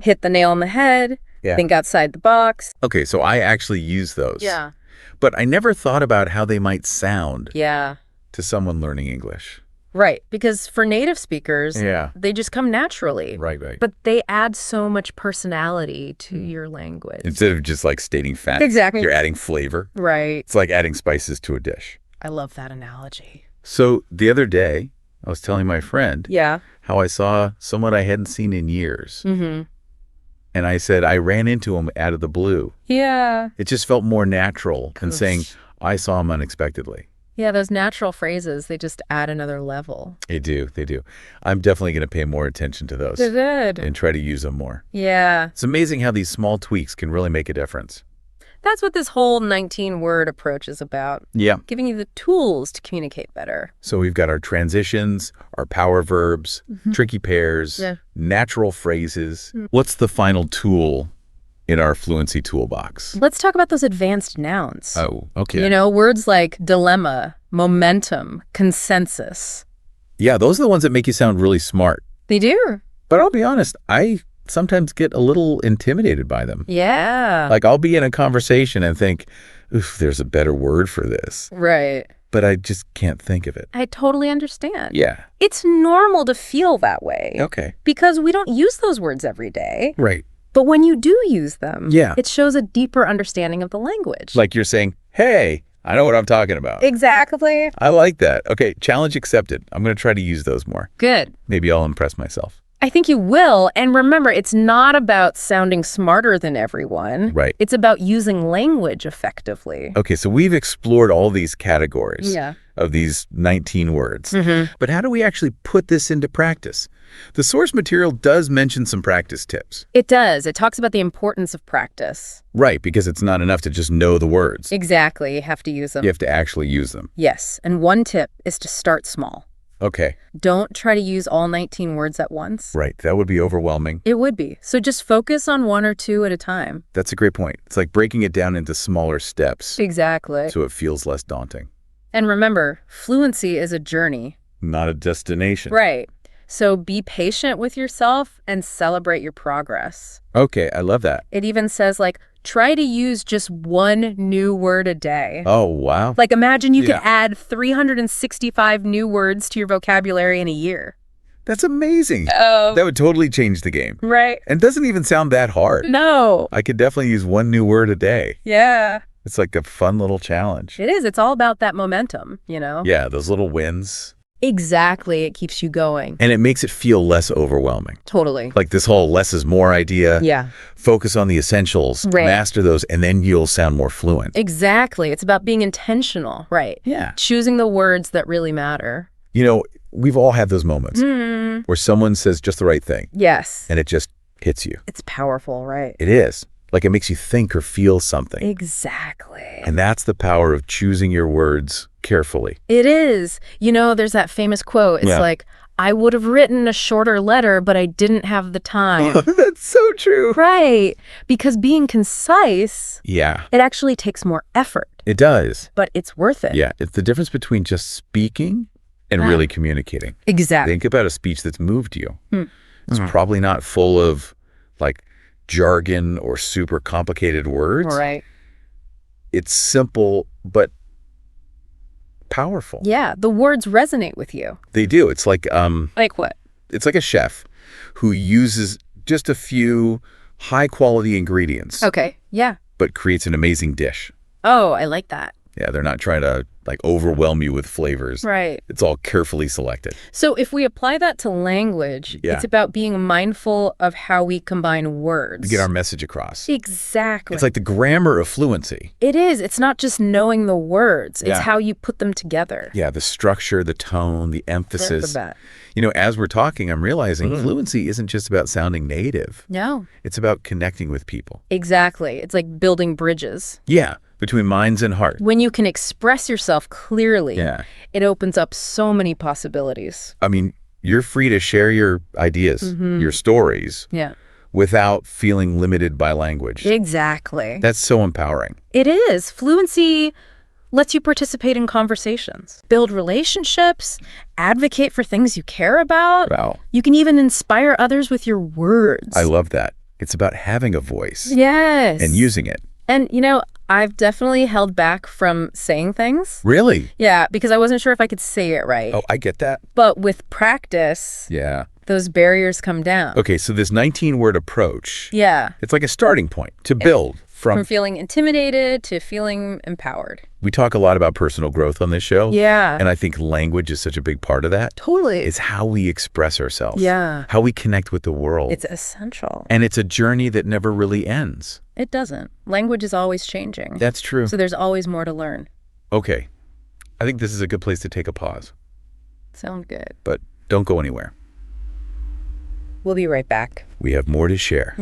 hit the nail on the head, think outside the box. Okay, so I actually use those. Yeah. But I never thought about how they might sound Yeah. to someone learning English. Right. Because for native speakers, Yeah. they just come naturally. Right. But they add so much personality to your language. Instead of just like stating facts, Exactly. you're adding flavor. Right. It's like adding spices to a dish. I love that analogy. So the other day, I was telling my friend Yeah. how I saw someone I hadn't seen in years. And I said, I ran into him out of the blue. Yeah. It just felt more natural than saying, I saw him unexpectedly. Yeah, those natural phrases, they just add another level. They do. They do. I'm definitely going to pay more attention to those They're good. and try to use them more. Yeah. It's amazing how these small tweaks can really make a difference. That's what this whole 19-word approach is about. Yeah. Giving you the tools to communicate better. So we've got our transitions, our power verbs, tricky pairs, natural phrases. What's the final tool in our fluency toolbox? Let's talk about those advanced nouns. Oh, okay. You know, words like dilemma, momentum, consensus. Yeah, those are the ones that make you sound really smart. They do. But I'll be honest, I sometimes get a little intimidated by them. Yeah. Like I'll be in a conversation and think, oof, there's a better word for this. Right. but I just can't think of it. I totally understand. Yeah. It's normal to feel that way. Okay. Because we don't use those words every day. Right. But when you do use them, Yeah. it shows a deeper understanding of the language. Like you're saying, hey, I know what I'm talking about. Exactly. I like that. Okay, challenge accepted. I'm going to try to use those more. Good. Maybe I'll impress myself. I think you will. And remember, it's not about sounding smarter than everyone. Right. It's about using language effectively. Okay, so we've explored all these categories Yeah. of these 19 words. Mm-hmm. But how do we actually put this into practice? The source material does mention some practice tips. It does. It talks about the importance of practice. Right, because it's not enough to just know the words. Exactly. You have to use them. You have to actually use them. Yes. And one tip is to start small. Okay, Don't try to use all 19 words at once. right. That would be overwhelming. It would be. So just focus on one or two at a time. That's a great point. It's like breaking it down into smaller steps Exactly. so it feels less daunting. And remember, fluency is a journey. Not a destination. Right. So be patient with yourself and celebrate your progress. Okay, I love that. It even says, like, try to use just one new word a day. Oh, wow. Like, imagine you Yeah. could add 365 new words to your vocabulary in a year. That's amazing. Oh. That would totally change the game. Right. And doesn't even sound that hard. No. I could definitely use one new word a day. Yeah. It's like a fun little challenge. It is. It's all about that momentum, you know? Yeah, those little wins. Exactly. It keeps you going. And it makes it feel less overwhelming. Totally. Like this whole less is more idea. Yeah. Focus on the essentials, Right. master those, and then you'll sound more fluent. Exactly. It's about being intentional, right? Yeah. Choosing the words that really matter. You know, we've all had those moments Mm. where someone says just the right thing Yes. and it just hits you. It's powerful, right? It is. Like it makes you think or feel something. Exactly. And that's the power of choosing your words carefully. It is. You know, there's that famous quote. It's Yeah. like, I would have written a shorter letter, but I didn't have the time. That's so true. Right. Because being concise, Yeah, it actually takes more effort, it does. but it's worth it. Yeah, it's the difference between just speaking and Ah. really communicating. Exactly. Think about a speech that's moved you. Hmm. It's probably not full of like jargon or super complicated words. Right. It's simple but powerful. Yeah. The words resonate with you. They do. It's like Like what? it's like a chef who uses just a few high quality ingredients Okay. Yeah. but creates an amazing dish. Oh, I like that. Yeah, they're not trying to like overwhelm you with flavors. Right. It's all carefully selected. So if we apply that to language, Yeah. it's about being mindful of how we combine words. To get our message across. Exactly. It's like the grammar of fluency. It is. It's not just knowing the words. It's Yeah. how you put them together. Yeah, the structure, the tone, the emphasis. Right. You know, as we're talking, I'm realizing fluency isn't just about sounding native. No. It's about connecting with people. Exactly. It's like building bridges. Yeah, between minds and hearts. When you can express yourself clearly, Yeah. it opens up so many possibilities. I mean, you're free to share your ideas, your stories, Yeah. without feeling limited by language. Exactly. That's so empowering. It is. Fluency lets you participate in conversations, build relationships, advocate for things you care about. Wow. You can even inspire others with your words. I love that. It's about having a voice Yes. and using it. And, you know, I've definitely held back from saying things. Really? Yeah, because I wasn't sure if I could say it right. Oh, I get that. But with practice, Yeah. those barriers come down. Okay, so this 19-word approach, Yeah. it's like a starting point to build From from. feeling intimidated to feeling empowered. We talk a lot about personal growth on this show. Yeah. And I think language is such a big part of that. Totally. It's how we express ourselves. Yeah. How we connect with the world. It's essential. And it's a journey that never really ends. It doesn't. Language is always changing. That's true. So there's always more to learn. Okay. I think this is a good place to take a pause, Sound good. but don't go anywhere. We'll be right back. We have more to share.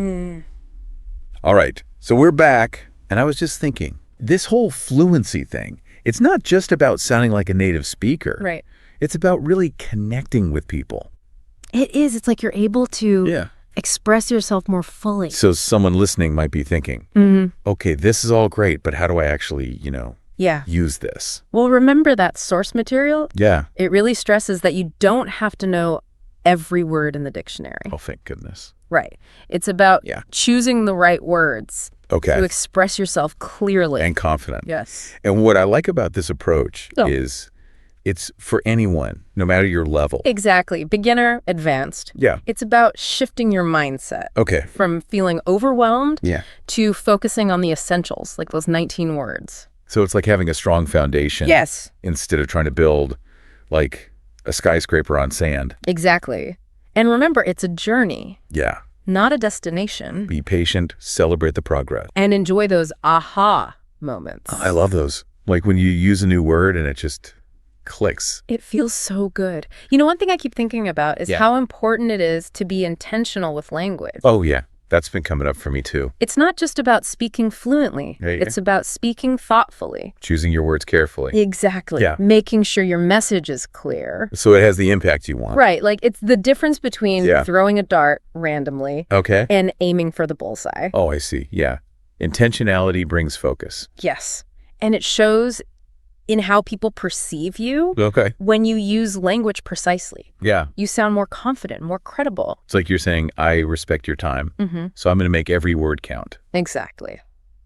All right. So we're back, and I was just thinking, this whole fluency thing, it's not just about sounding like a native speaker. Right. It's about really connecting with people. It is. It's like you're able to express yourself more fully. So someone listening might be thinking, okay, this is all great, but how do I actually, Yeah. use this? Well, remember that source material? Yeah. It really stresses that you don't have to know every word in the dictionary. Oh, thank goodness. Right. It's about Yeah. choosing the right words Okay. To express yourself clearly. And confident. Yes. And what I like about this approach Oh. is it's for anyone, no matter your level. Exactly. Beginner, advanced. Yeah. It's about shifting your mindset Okay. from feeling overwhelmed Yeah. to focusing on the essentials, like those 19 words. So it's like having a strong foundation. Yes. Instead of trying to build like a skyscraper on sand. Exactly. And remember, it's a journey, Yeah. not a destination. Be patient, celebrate the progress. And enjoy those aha moments. I love those. Like when you use a new word and it just clicks. It feels so good. You know, one thing I keep thinking about is Yeah. how important it is to be intentional with language. Oh, yeah. That's been coming up for me too. It's not just about speaking fluently. Yeah. It's about speaking thoughtfully. Choosing your words carefully. Exactly. Yeah. Making sure your message is clear. So it has the impact you want. Right. Like it's the difference between Yeah. throwing a dart randomly Okay. and aiming for the bullseye. Oh, I see. Yeah. Intentionality brings focus. Yes. And it shows in how people perceive you Okay. when you use language precisely. Yeah. You sound more confident, more credible. It's like you're saying, I respect your time, Mm-hmm. so I'm going to make every word count. Exactly.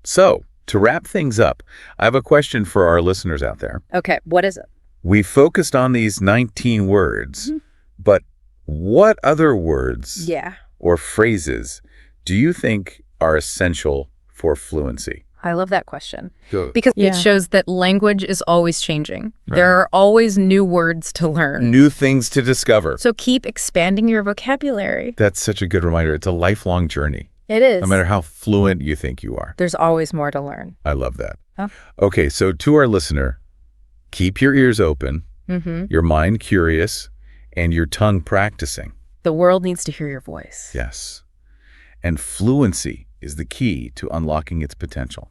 So, to wrap things up, I have a question for our listeners out there. Okay. What is it? We focused on these 19 words, Mhm. but what other words Yeah. or phrases do you think are essential for fluency? I love that question Good. because Yeah. it shows that language is always changing. Right. There are always new words to learn. New things to discover. So keep expanding your vocabulary. That's such a good reminder. It's a lifelong journey, It is. no matter how fluent you think you are. There's always more to learn. I love that. Oh. Okay, so to our listener, keep your ears open, Mm-hmm. your mind curious, and your tongue practicing. The world needs to hear your voice. Yes. And fluency is the key to unlocking its potential.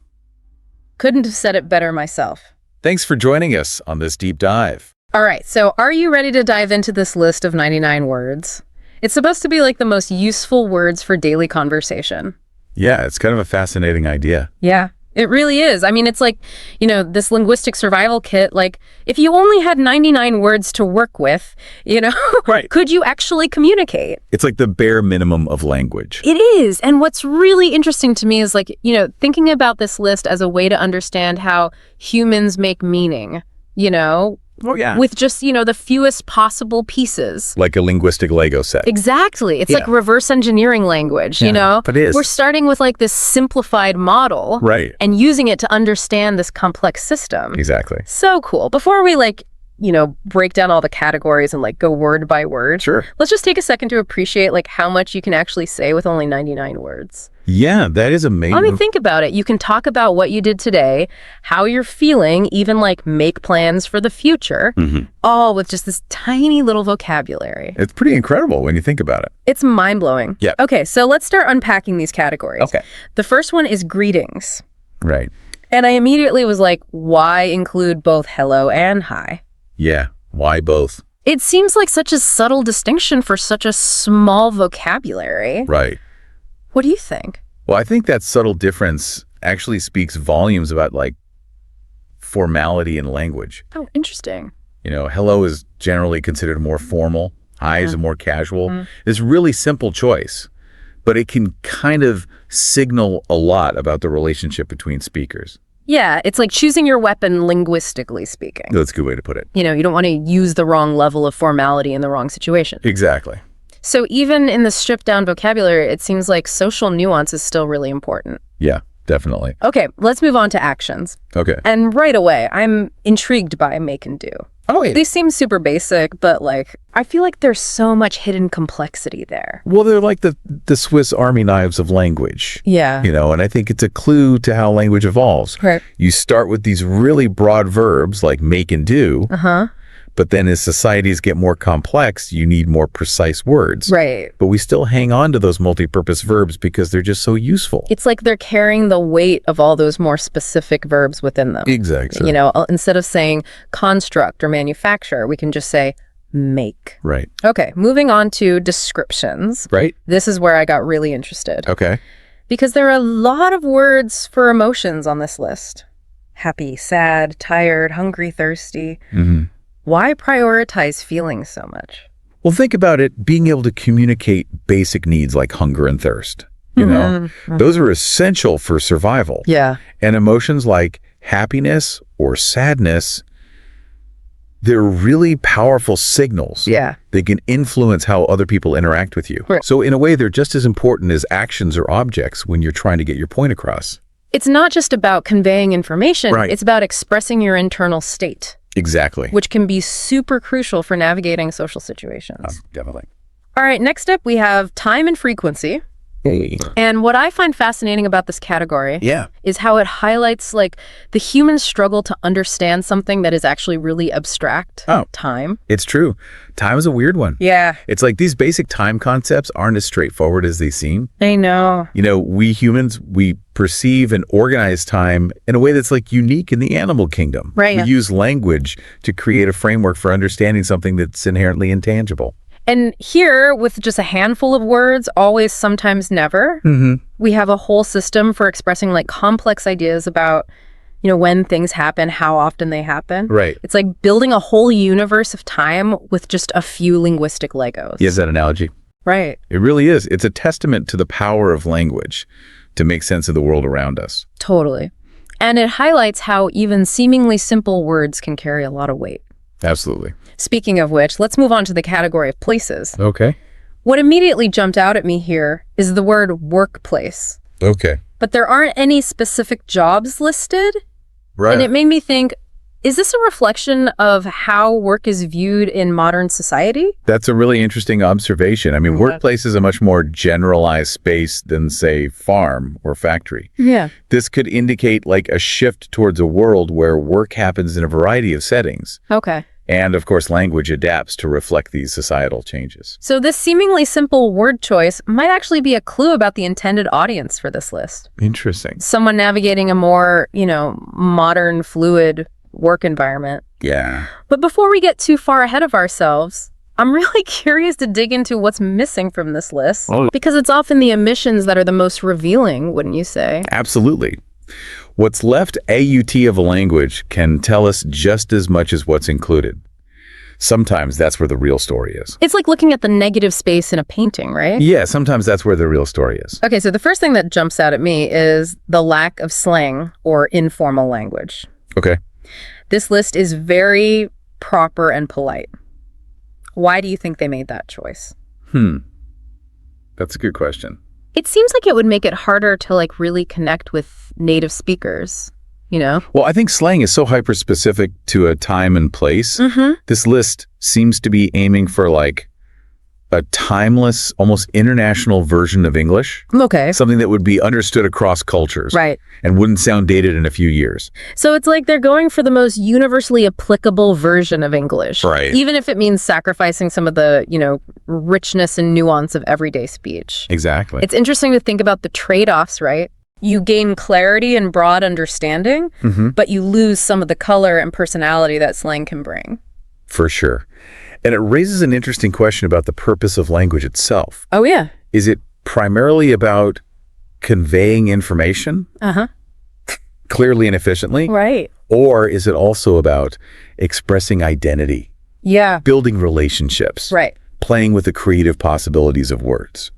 Couldn't have said it better myself. Thanks for joining us on this deep dive. All right, so are you ready to dive into this list of 99 words? It's supposed to be like the most useful words for daily conversation. Yeah, it's kind of a fascinating idea. Yeah, it really is. I mean, it's like, you know, this linguistic survival kit, like if you only had 99 words to work with, you know, Right. could you actually communicate? It's like the bare minimum of language. It is. And what's really interesting to me is like, you know, thinking about this list as a way to understand how humans make meaning, you know, Oh, yeah. with just, you know, the fewest possible pieces. Like a linguistic Lego set. Exactly. It's like Yeah. reverse engineering language, Yeah, you know? but it is. We're starting with like this simplified model Right. and using it to understand this complex system. Exactly. So cool. Before we like, you know, break down all the categories and like go word by word, Sure. let's just take a second to appreciate like how much you can actually say with only 99 words. Yeah, that is amazing. I mean, think about it. You can talk about what you did today, how you're feeling, even like make plans for the future, Mhm. all with just this tiny little vocabulary. It's pretty incredible when you think about it. It's mind-blowing. Yeah. Okay, so let's start unpacking these categories. Okay. The first one is greetings. Right. And I immediately was like, why include both hello and hi? Yeah. Why both? It seems like such a subtle distinction for such a small vocabulary. Right. What do you think? Well, I think that subtle difference actually speaks volumes about like formality in language. Oh, interesting. You know, hello is generally considered more formal. Hi is more casual. Mhm. It's a really simple choice, but it can kind of signal a lot about the relationship between speakers. Yeah, it's like choosing your weapon linguistically speaking. That's a good way to put it. You know, you don't want to use the wrong level of formality in the wrong situation. Exactly. So even in the stripped down vocabulary, it seems like social nuance is still really important. Yeah, definitely. Okay, let's move on to actions. Okay. And right away, I'm intrigued by make and do. Oh, yeah. These seem super basic, but like, I feel like there's so much hidden complexity there. Well, they're like the Swiss Army knives of language. Yeah. You know, and I think it's a clue to how language evolves. Right. You start with these really broad verbs like make and do, Uh-huh. but then as societies get more complex, you need more precise words. Right. But we still hang on to those multi-purpose verbs because they're just so useful. It's like they're carrying the weight of all those more specific verbs within them. Exactly. You know, instead of saying construct or manufacture, we can just say make. Right. Okay, moving on to descriptions. Right? This is where I got really interested Okay. because there are a lot of words for emotions on this list. Happy, sad, tired, hungry, thirsty. hmm Why prioritize feelings so much? Well, think about it. Being able to communicate basic needs like hunger and thirst. you know? Those are essential for survival. Yeah. And emotions like happiness or sadness, they're really powerful signals. Yeah. They can influence how other people interact with you. Right. So in a way, they're just as important as actions or objects when you're trying to get your point across. It's not just about conveying information. Right. It's about expressing your internal state, Exactly. which can be super crucial for navigating social situations. Definitely. All right, next up we have time and frequency. Hey. And what I find fascinating about this category Yeah. is how it highlights like the human struggle to understand something that is actually really abstract. Oh. Time. It's true. Time is a weird one. Yeah, It's like these basic time concepts aren't as straightforward as they seem. I know. You know, we humans, we perceive and organize time in a way that's like unique in the animal kingdom. Right. We use language to create a framework for understanding something that's inherently intangible. And here, with just a handful of words, always, sometimes, never, we have a whole system for expressing like complex ideas about, you know, when things happen, how often they happen. Right. It's like building a whole universe of time with just a few linguistic Legos. Yes, that analogy. Right. It really is. It's a testament to the power of language to make sense of the world around us. Totally. And it highlights how even seemingly simple words can carry a lot of weight. Absolutely. Speaking of which, let's move on to the category of places. Okay. What immediately jumped out at me here is the word workplace. Okay. But there aren't any specific jobs listed. Right. And it made me think, is this a reflection of how work is viewed in modern society? That's a really interesting observation. I mean, Okay. workplace is a much more generalized space than, say, farm or factory. Yeah. This could indicate like a shift towards a world where work happens in a variety of settings. Okay. And of course, language adapts to reflect these societal changes. So this seemingly simple word choice might actually be a clue about the intended audience for this list. Interesting. Someone navigating a more, you know, modern, fluid work environment. Yeah. But before we get too far ahead of ourselves, I'm really curious to dig into what's missing from this list, because it's often the omissions that are the most revealing, wouldn't you say? Absolutely. What's left AUT of a language can tell us just as much as what's included. Sometimes that's where the real story is. It's like looking at the negative space in a painting, right? Yeah, sometimes that's where the real story is. Okay, so the first thing that jumps out at me is the lack of slang or informal language. Okay. This list is very proper and polite. Why do you think they made that choice? That's a good question. It seems like it would make it harder to like really connect with native speakers, you know? Well, I think slang is so hyper-specific to a time and place. This list seems to be aiming for like a timeless, almost international version of English. Okay. Something that would be understood across cultures. Right. And wouldn't sound dated in a few years. So it's like they're going for the most universally applicable version of English. Right. Even if it means sacrificing some of the, you know, richness and nuance of everyday speech. Exactly. It's interesting to think about the trade-offs, right? You gain clarity and broad understanding, but you lose some of the color and personality that slang can bring. For sure. And it raises an interesting question about the purpose of language itself. Oh, yeah. Is it primarily about conveying information clearly and efficiently? Right. Or is it also about expressing identity, Yeah. building relationships, Right. playing with the creative possibilities of words?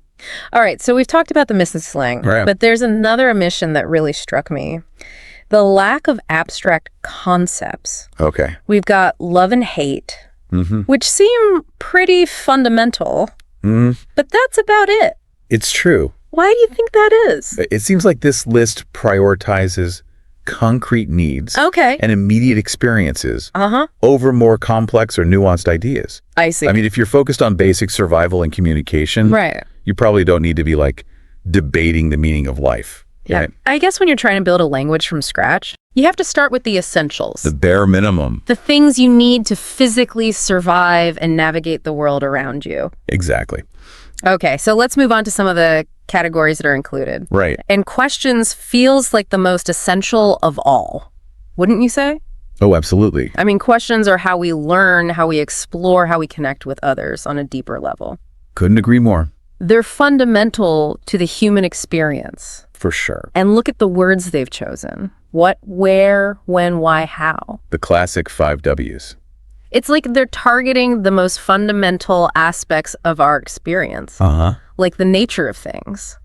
All right, so we've talked about the missing slang, Right. but there's another omission that really struck me. The lack of abstract concepts. Okay. We've got love and hate, which seem pretty fundamental, but that's about it. It's true. Why do you think that is? It seems like this list prioritizes concrete needs Okay. and immediate experiences Uh-huh. over more complex or nuanced ideas. I see. I mean, if you're focused on basic survival and communication, Right. you probably don't need to be like debating the meaning of life. Yeah. Right? I guess when you're trying to build a language from scratch, you have to start with the essentials. The bare minimum. The things you need to physically survive and navigate the world around you. Exactly. Okay, so let's move on to some of the categories that are included. Right. And questions feels like the most essential of all, wouldn't you say? Oh, absolutely. I mean, questions are how we learn, how we explore, how we connect with others on a deeper level. Couldn't agree more. They're fundamental to the human experience. For sure. And look at the words they've chosen. What, where, when, why, how. The classic 5 W's. It's like they're targeting the most fundamental aspects of our experience, Uh-huh. like the nature of things.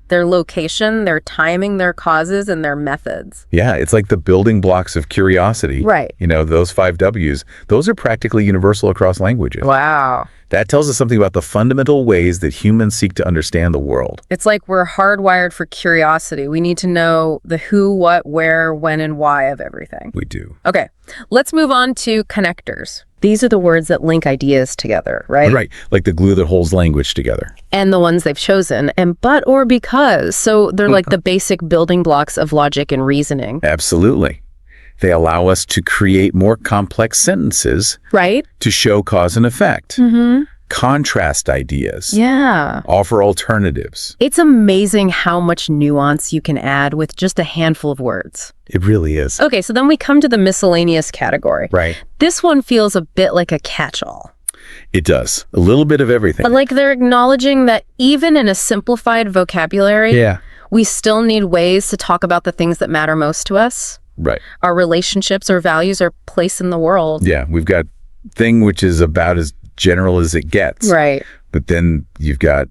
their location, their timing, their causes, and their methods. Yeah, it's like the building blocks of curiosity. Right. Those 5 Ws, those are practically universal across languages. Wow. That tells us something about the fundamental ways that humans seek to understand the world. It's like we're hardwired for curiosity. We need to know the who, what, where, when, and why of everything. We do. Okay, let's move on to connectors. These are the words that link ideas together, right? Right, like the glue that holds language together. And the ones they've chosen, and but or because. So they're like the basic building blocks of logic and reasoning. Absolutely. They allow us to create more complex sentences. Right? To show cause and effect. Mm-hmm. Contrast ideas. Yeah. Offer alternatives. It's amazing how much nuance you can add with just a handful of words. It really is. Okay, so then we come to the miscellaneous category. Right. This one feels a bit like a catch-all. It does. A little bit of everything. But like they're acknowledging that even in a simplified vocabulary, we still need ways to talk about the things that matter most to us. Right. Our relationships, our values, our place in the world. Yeah, we've got thing which is about as general as it gets. Right. But then you've got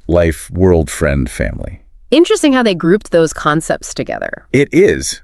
life, world, friend, family. Interesting how they grouped those concepts together. It is.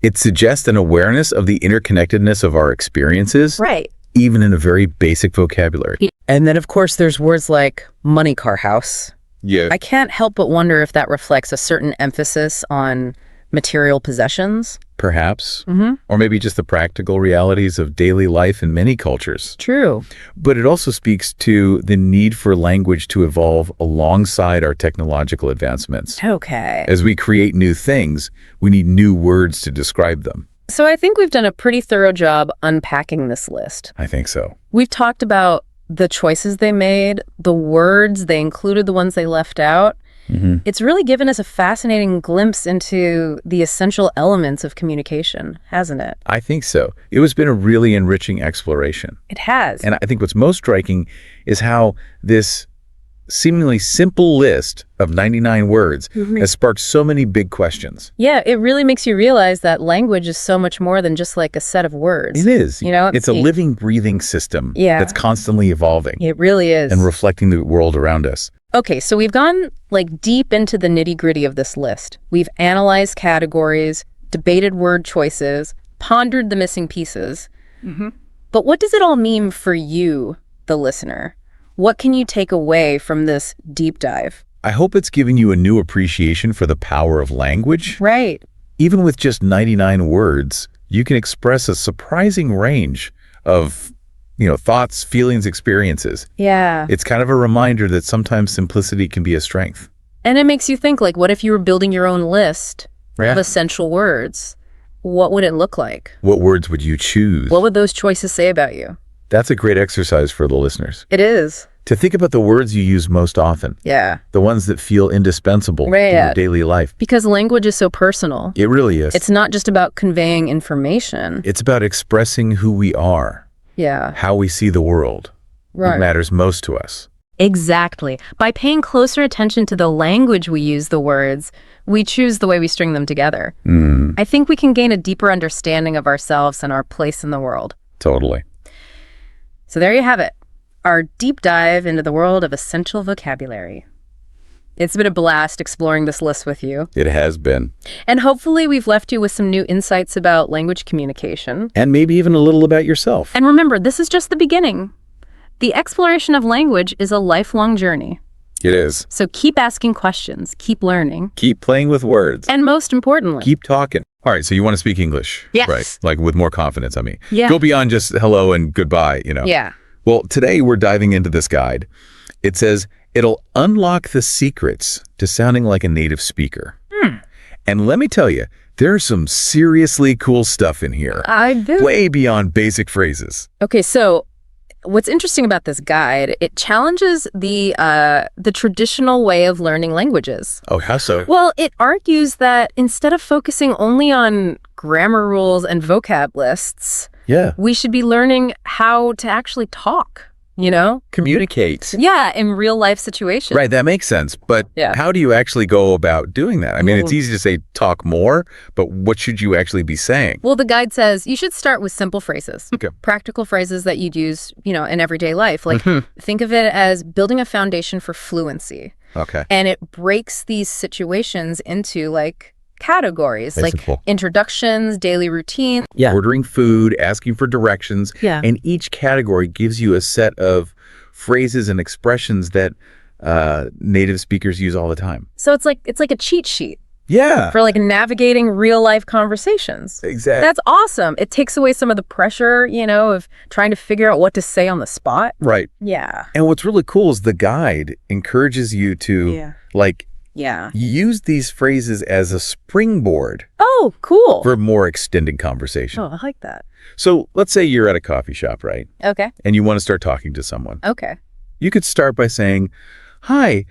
It suggests an awareness of the interconnectedness of our experiences. Right. Even in a very basic vocabulary. And then, of course, there's words like money car house. Yeah. I can't help but wonder if that reflects a certain emphasis on material possessions. Perhaps. Mm-hmm. Or maybe just the practical realities of daily life in many cultures. True. But it also speaks to the need for language to evolve alongside our technological advancements. Okay. As we create new things, we need new words to describe them. So I think we've done a pretty thorough job unpacking this list. I think so. We've talked about the choices they made, the words they included, the ones they left out. Mm-hmm. It's really given us a fascinating glimpse into the essential elements of communication, hasn't it? I think so. It has been a really enriching exploration. It has. And I think what's most striking is how this seemingly simple list of 99 words has sparked so many big questions. Yeah, it really makes you realize that language is so much more than just like a set of words. It is. It's a living, breathing system that's constantly evolving. It really is. And reflecting the world around us. Okay, so we've gone like deep into the nitty-gritty of this list. We've analyzed categories, debated word choices, pondered the missing pieces. Mm-hmm. But what does it all mean for you, the listener? What can you take away from this deep dive? I hope it's given you a new appreciation for the power of language. Right. Even with just 99 words, you can express a surprising range of thoughts, feelings, experiences. Yeah. It's kind of a reminder that sometimes simplicity can be a strength. And it makes you think, like, what if you were building your own list of essential words? What would it look like? What words would you choose? What would those choices say about you? That's a great exercise for the listeners. It is. To think about the words you use most often. Yeah. The ones that feel indispensable in your daily life. Because language is so personal. It really is. It's not just about conveying information. It's about expressing who we are. Yeah. How we see the world. Right. What matters most to us. Exactly. By paying closer attention to the language we use the words, we choose the way we string them together. I think we can gain a deeper understanding of ourselves and our place in the world. Totally. So there you have it. Our deep dive into the world of essential vocabulary. It's been a blast exploring this list with you. It has been. And hopefully we've left you with some new insights about language communication. And maybe even a little about yourself. And remember, this is just the beginning. The exploration of language is a lifelong journey. It is. So keep asking questions, keep learning. Keep playing with words. And most importantly, keep talking. All right, so you want to speak English. Yes. Right, like with more confidence, I mean. Yeah. Go beyond just hello and goodbye, Yeah. Well, today we're diving into this guide. It says, it'll unlock the secrets to sounding like a native speaker. And let me tell you, there's some seriously cool stuff in here. I do. Way beyond basic phrases. Okay, so what's interesting about this guide, it challenges the traditional way of learning languages. Oh, how so? Well, it argues that instead of focusing only on grammar rules and vocab lists, we should be learning how to actually talk, Communicate. Yeah, in real life situations. Right, that makes sense. But how do you actually go about doing that? I mean, it's easy to say talk more, but what should you actually be saying? Well, the guide says you should start with simple phrases. Okay. Practical phrases that you'd use, in everyday life. Like, think of it as building a foundation for fluency. Okay. And it breaks these situations into like categories, Very like simple. introductions, daily routine. Yeah. Ordering food, asking for directions. Yeah. And each category gives you a set of phrases and expressions that native speakers use all the time. So it's like a cheat sheet Yeah. for like navigating real life conversations. Exactly. That's awesome. It takes away some of the pressure, of trying to figure out what to say on the spot. Right. Yeah. And what's really cool is the guide encourages you to Yeah. use these phrases as a springboard Oh, cool. for more extended conversation. Oh, I like that. So let's say you're at a coffee shop, right? Okay. And you want to start talking to someone. Okay. You could start by saying, "Hi,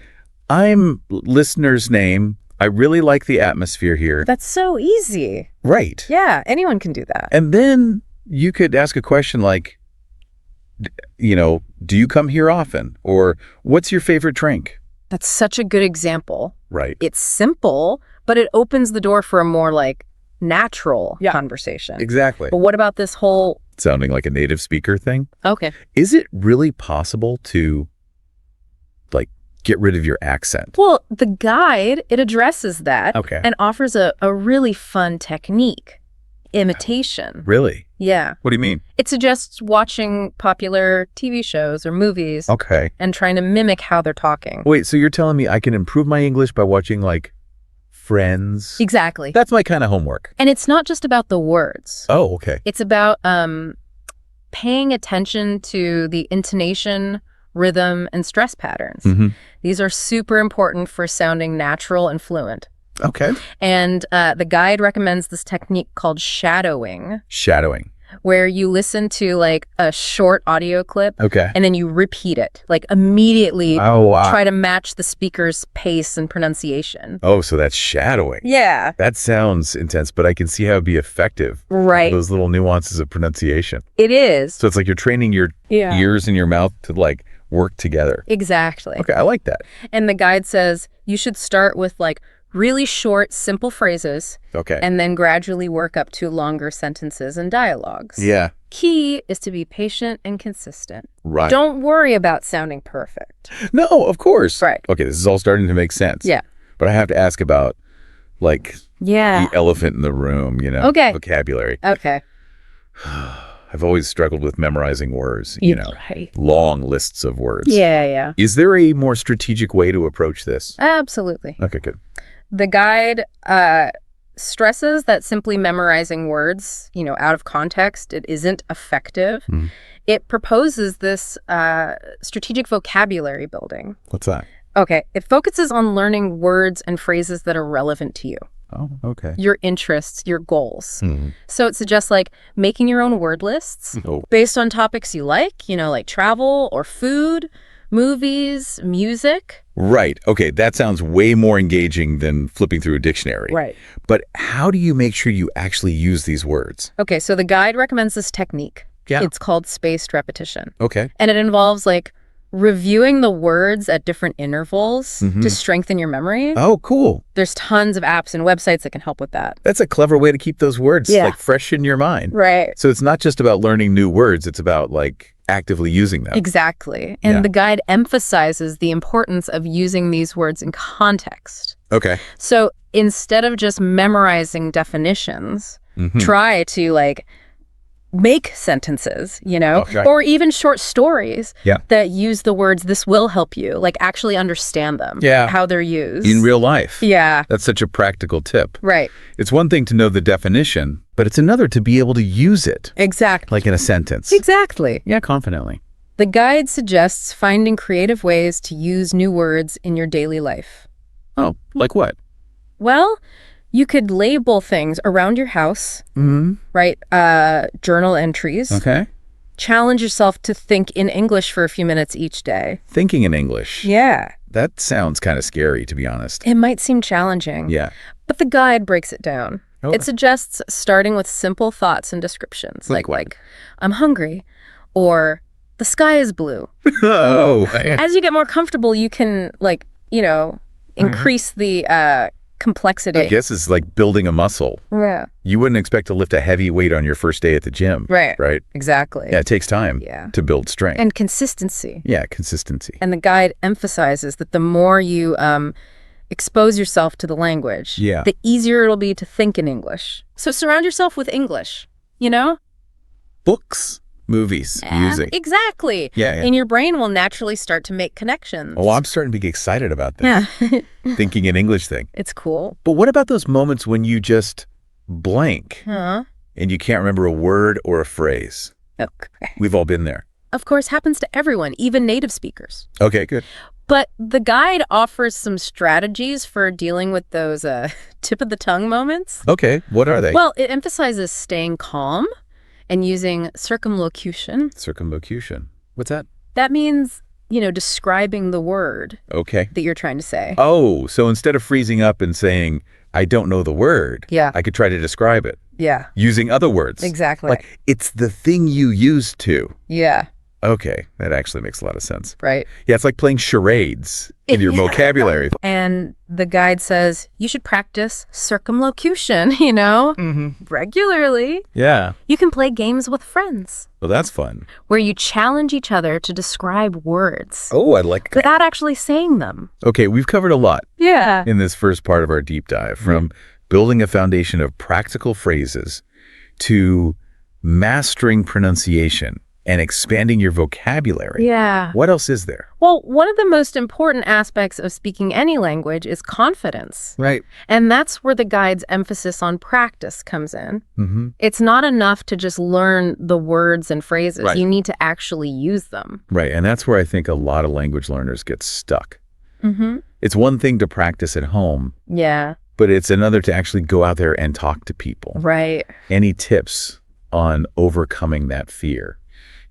I'm listener's name. I really like the atmosphere here." That's so easy. Right. Yeah, anyone can do that. And then you could ask a question like, do you come here often? Or what's your favorite drink? That's such a good example. Right. It's simple, but it opens the door for a more like natural conversation. Exactly. But what about this whole... Sounding like a native speaker thing. Okay. Is it really possible to get rid of your accent? Well, the guide, it addresses that Okay. and offers a really fun technique, imitation. Really? Yeah. What do you mean? It suggests watching popular TV shows or movies Okay. and trying to mimic how they're talking. Wait, so you're telling me I can improve my English by watching Friends? Exactly. That's my kind of homework. And it's not just about the words. Oh, okay. It's about paying attention to the intonation, rhythm, and stress patterns. Mm-hmm. These are super important for sounding natural and fluent. Okay. And the guide recommends this technique called shadowing, Shadowing. where you listen to like a short audio clip Okay. and then you repeat it, like immediately Oh, wow. try to match the speaker's pace and pronunciation. Oh, so that's shadowing. Yeah. That sounds intense, but I can see how it'd be effective. Right. Those little nuances of pronunciation. It is. So it's like you're training your ears and your mouth to work together. Exactly. Okay, I like that. And the guide says you should start with like really short, simple phrases Okay. and then gradually work up to longer sentences and dialogues. Yeah. Key is to be patient and consistent. Right. Don't worry about sounding perfect. No, of course. Right. Okay, this is all starting to make sense. Yeah. But I have to ask about Yeah. the elephant in the room, Okay. vocabulary. Okay. I've always struggled with memorizing words, Right. long lists of words. Yeah. Is there a more strategic way to approach this? Absolutely. Okay, good. The guide stresses that simply memorizing words, out of context, it isn't effective. Mhm. It proposes this strategic vocabulary building. What's that? Okay. It focuses on learning words and phrases that are relevant to you, Oh, okay. your interests, your goals. Mhm. So it suggests making your own word lists Oh, based on topics you like, like travel or food, movies, music. right. Okay, that sounds way more engaging than flipping through a dictionary. Right. But how do you make sure you actually use these words? Okay, so the guide recommends this technique. Yeah. It's called spaced repetition. Okay. And it involves reviewing the words at different intervals to strengthen your memory. Oh, cool. There's tons of apps and websites that can help with that. That's a clever way to keep those words Yeah. fresh in your mind. Right. So it's not just about learning new words, it's about actively using them. Exactly. And Yeah. the guide emphasizes the importance of using these words in context. Okay. So instead of just memorizing definitions, Mhm. try to make sentences, Okay. or even short stories Yeah. that use the words. This will help you actually understand them, Yeah. how they're used. In real life. Yeah, That's such a practical tip. right. It's one thing to know the definition, but it's another to be able to use it, Exactly. in a sentence. Exactly. Yeah, confidently. The guide suggests finding creative ways to use new words in your daily life. Oh, like what? Well, you could label things around your house, Mm-hmm. right? Journal entries. Okay. Challenge yourself to think in English for a few minutes each day. Thinking in English. Yeah. That sounds kind of scary, to be honest. It might seem challenging, Yeah. but the guide breaks it down. Oh. It suggests starting with simple thoughts and descriptions, Like what? like I'm hungry, or the sky is blue. Oh. As you get more comfortable, you can increase the complexity. I guess it's like building a muscle. Yeah. You wouldn't expect to lift a heavy weight on your first day at the gym. Right. Right? Exactly. Yeah, it takes time to build strength. And consistency. Yeah, consistency. And the guide emphasizes that the more you expose yourself to the language, the easier it'll be to think in English. So surround yourself with English, you know? Books, movies, music. Exactly. Yeah. And your brain will naturally start to make connections. Oh, I'm starting to get excited about this. Yeah. Thinking in English thing. It's cool. But what about those moments when you just blank Huh? and you can't remember a word or a phrase? Okay. We've all been there. Of course, happens to everyone, even native speakers. Okay, good. But the guide offers some strategies for dealing with those tip of the tongue moments. Okay, what are they? Well, it emphasizes staying calm and using circumlocution. Circumlocution. What's that? That means, describing the word that you're trying to say. Oh, so instead of freezing up and saying, I don't know the word, I could try to describe it. Yeah. Using other words. Exactly. Like, it's the thing you used to. Yeah. Okay, that actually makes a lot of sense. Right. Yeah, it's like playing charades in your vocabulary. And the guide says you should practice circumlocution, regularly. Yeah. You can play games with friends Well, that's fun. where you challenge each other to describe words Oh, I like that. without actually saying them. Okay, we've covered a lot Yeah. in this first part of our deep dive, from building a foundation of practical phrases to mastering pronunciation and expanding your vocabulary. Yeah. What else is there? Well, one of the most important aspects of speaking any language is confidence. Right. And that's where the guide's emphasis on practice comes in. Mm-hmm. It's not enough to just learn the words and phrases. Right. You need to actually use them. Right, and that's where I think a lot of language learners get stuck. Mm-hmm. It's one thing to practice at home, Yeah. but it's another to actually go out there and talk to people. Right. Any tips on overcoming that fear,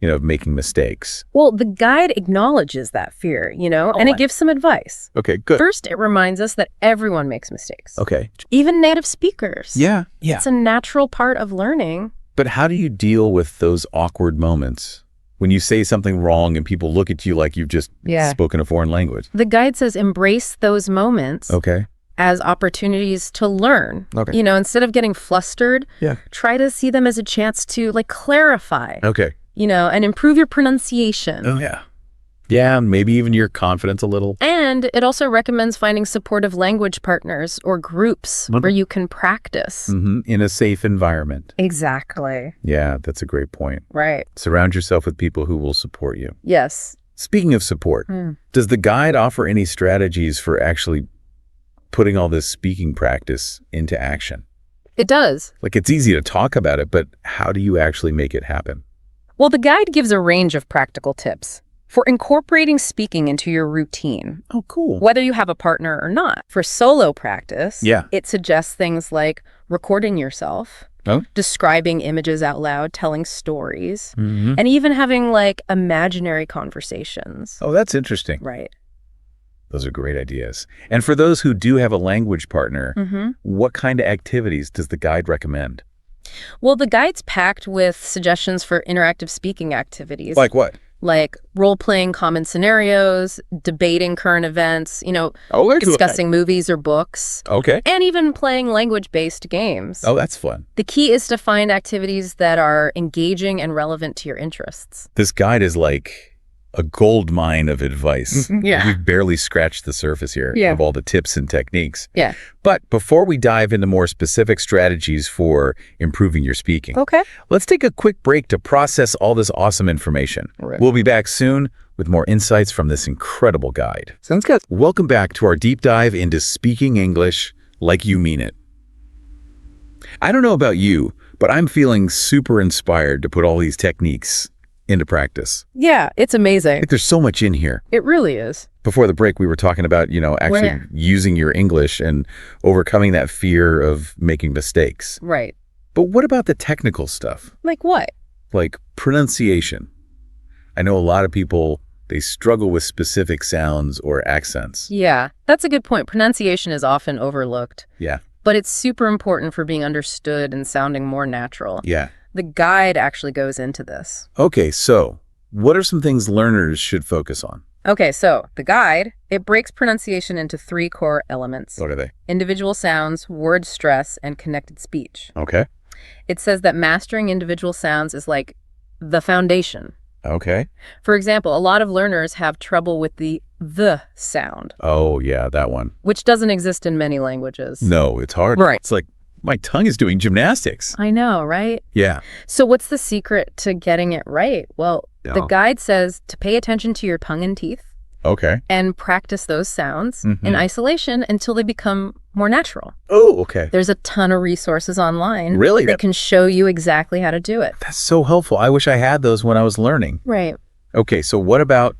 of making mistakes? Well, the guide acknowledges that fear, and it gives some advice. Okay, good. First, it reminds us that everyone makes mistakes. Okay. Even native speakers. Yeah. It's a natural part of learning. But how do you deal with those awkward moments when you say something wrong and people look at you like you've just spoken a foreign language? The guide says embrace those moments as opportunities to learn. Okay. Instead of getting flustered, try to see them as a chance to clarify. Okay. And improve your pronunciation. Oh, yeah. Yeah, maybe even your confidence a little. And it also recommends finding supportive language partners or groups where you can practice. Mm-hmm. In a safe environment. Exactly. Yeah, that's a great point. Right. Surround yourself with people who will support you. Yes. Speaking of support, does the guide offer any strategies for actually putting all this speaking practice into action? It does. It's easy to talk about it, but how do you actually make it happen? Well, the guide gives a range of practical tips for incorporating speaking into your routine. Oh, cool. Whether you have a partner or not. For solo practice, it suggests things like recording yourself, describing images out loud, telling stories, and even having imaginary conversations. Oh, that's interesting. Right. Those are great ideas. And for those who do have a language partner, what kind of activities does the guide recommend? Well, the guide's packed with suggestions for interactive speaking activities. Like what? Like role-playing common scenarios, debating current events, discussing movies or books. Okay. And even playing language-based games. Oh, that's fun. The key is to find activities that are engaging and relevant to your interests. This guide is like a gold mine of advice. Yeah. We've barely scratched the surface here of all the tips and techniques. Yeah. But before we dive into more specific strategies for improving your speaking, let's take a quick break to process all this awesome information. Right. We'll be back soon with more insights from this incredible guide. Sounds good. Welcome back to our deep dive into speaking English like you mean it. I don't know about you, but I'm feeling super inspired to put all these techniques into practice. Yeah, it's amazing. There's so much in here. It really is. Before the break, we were talking about, actually using your English and overcoming that fear of making mistakes. Right. But what about the technical stuff? Like what? Like pronunciation. I know a lot of people, they struggle with specific sounds or accents. Yeah, that's a good point. Pronunciation is often overlooked. Yeah. But it's super important for being understood and sounding more natural. Yeah. The guide actually goes into this. Okay, so what are some things learners should focus on? Okay, so the guide, it breaks pronunciation into 3 core elements: What are they? individual sounds, word stress, and connected speech. Okay. It says that mastering individual sounds is like the foundation. Okay. For example, a lot of learners have trouble with the sound, Oh, yeah, that one. which doesn't exist in many languages. No, it's hard. Right. It's like my tongue is doing gymnastics. I know, right? Yeah. So what's the secret to getting it right? Well, the No. guide says to pay attention to your tongue and teeth Okay. and practice those sounds in isolation until they become more natural. Oh, okay. There's a ton of resources online Really? that can show you exactly how to do it. That's so helpful. I wish I had those when I was learning. Right. Okay, so what about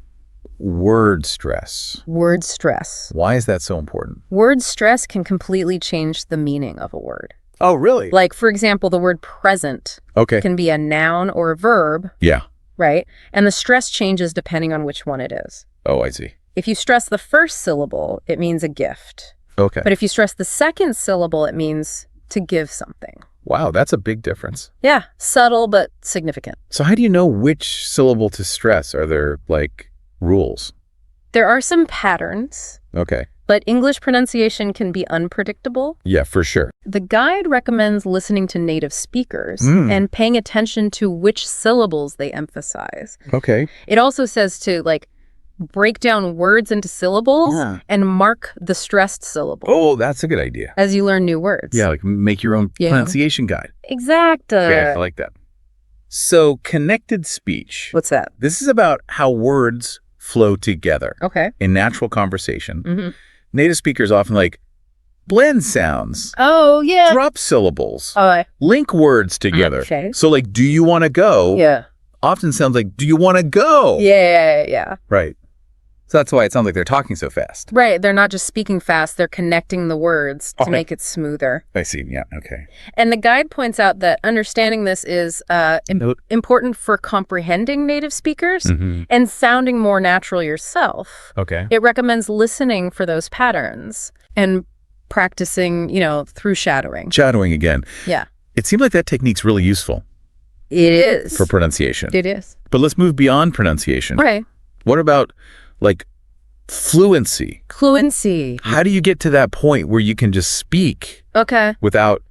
word stress? Word stress. Why is that so important? Word stress can completely change the meaning of a word. Oh, really? Like, for example, the word present Okay. can be a noun or a verb, Yeah. right? And the stress changes depending on which one it is. Oh, I see. If you stress the first syllable, it means a gift. Okay. But if you stress the second syllable, it means to give something. Wow, that's a big difference. Yeah, subtle but significant. So how do you know which syllable to stress? Are there, like, rules? There are some patterns, Okay. but English pronunciation can be unpredictable. Yeah, for sure. The guide recommends listening to native speakers Mm. and paying attention to which syllables they emphasize. Okay. It also says to, like, break down words into syllables Yeah. and mark the stressed syllable Oh, that's a good idea. as you learn new words. Yeah, like make your own Yeah. pronunciation guide. Exactly. Okay, I like that. So connected speech. What's that? This is about how words flow together Okay. in natural conversation. Mm-hmm. Native speakers often like blend sounds, Oh, yeah. drop syllables, Oh, link words together. Okay. So like, do you want to go? yeah. Often sounds like, do you want to go? Yeah. Right. So that's why it sounds like they're talking so fast. Right. They're not just speaking fast, they're connecting the words to Okay. make it smoother. I see. Yeah. Okay. And the guide points out that understanding this is Note. important for comprehending native speakers Mm-hmm. and sounding more natural yourself. Okay. It recommends listening for those patterns and practicing, through shadowing. Shadowing again. Yeah. It seems like that technique's really useful It is. for pronunciation. It is. But let's move beyond pronunciation. Right. What about like fluency? Fluency. How do you get to that point where you can just speak Okay. without,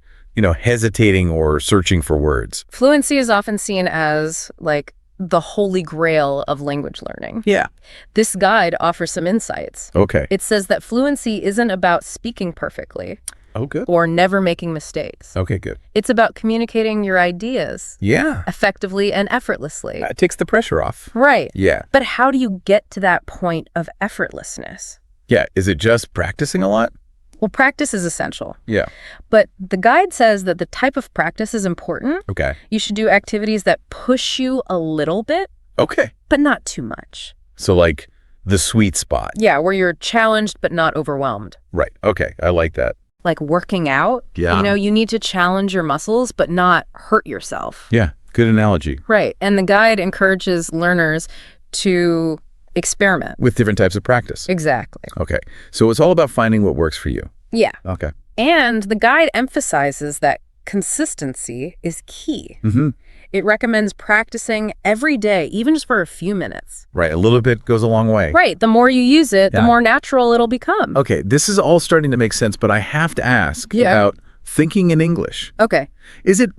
hesitating or searching for words? Fluency is often seen as like the holy grail of language learning. Yeah. This guide offers some insights. Okay. It says that fluency isn't about speaking perfectly Oh, good. or never making mistakes. Okay, good. It's about communicating your ideas Yeah. effectively and effortlessly. It takes the pressure off. Right. Yeah. But how do you get to that point of effortlessness? Yeah. Is it just practicing a lot? Well, practice is essential. Yeah. But the guide says that the type of practice is important. Okay. You should do activities that push you a little bit, Okay. but not too much. So like the sweet spot. Yeah, where you're challenged but not overwhelmed. Right. Okay. I like that. Like working out, Yeah. you need to challenge your muscles but not hurt yourself. Yeah. Good analogy. Right. And the guide encourages learners to experiment. With different types of practice. Exactly. Okay. So it's all about finding what works for you. Yeah. Okay. And the guide emphasizes that consistency is key. Mm-hmm. It recommends practicing every day, even just for a few minutes. Right. A little bit goes a long way. Right. The more you use it, the Yeah. more natural it'll become. Okay. This is all starting to make sense, but I have to ask Yeah. about thinking in English. Okay. Is it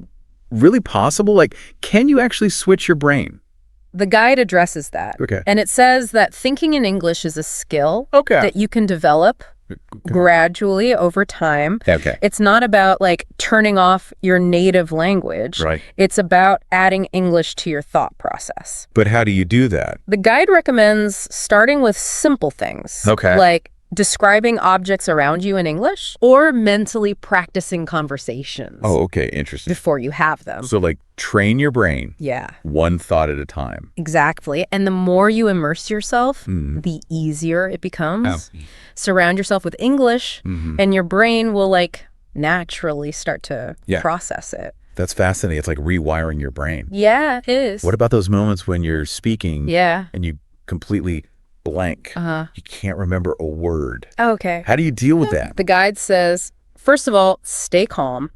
really possible? Like, can you actually switch your brain? The guide addresses that. Okay. And it says that thinking in English is a skill Okay. that you can develop gradually over time. Okay. It's not about like turning off your native language. Right. It's about adding English to your thought process. But how do you do that? The guide recommends starting with simple things. Okay. Like describing objects around you in English or mentally practicing conversations Oh, okay. Interesting. before you have them. So like train your brain Yeah, one thought at a time. exactly. And the more you immerse yourself, Mm. the easier it becomes. Oh. Surround yourself with English Mhm. and your brain will like naturally start to Yeah. process it. That's fascinating. It's like rewiring your brain. Yeah, it is. What about those moments when you're speaking Yeah. and you completely blank? Uh-huh. You can't remember a word. Okay. How do you deal with that? The guide says, first of all, stay calm.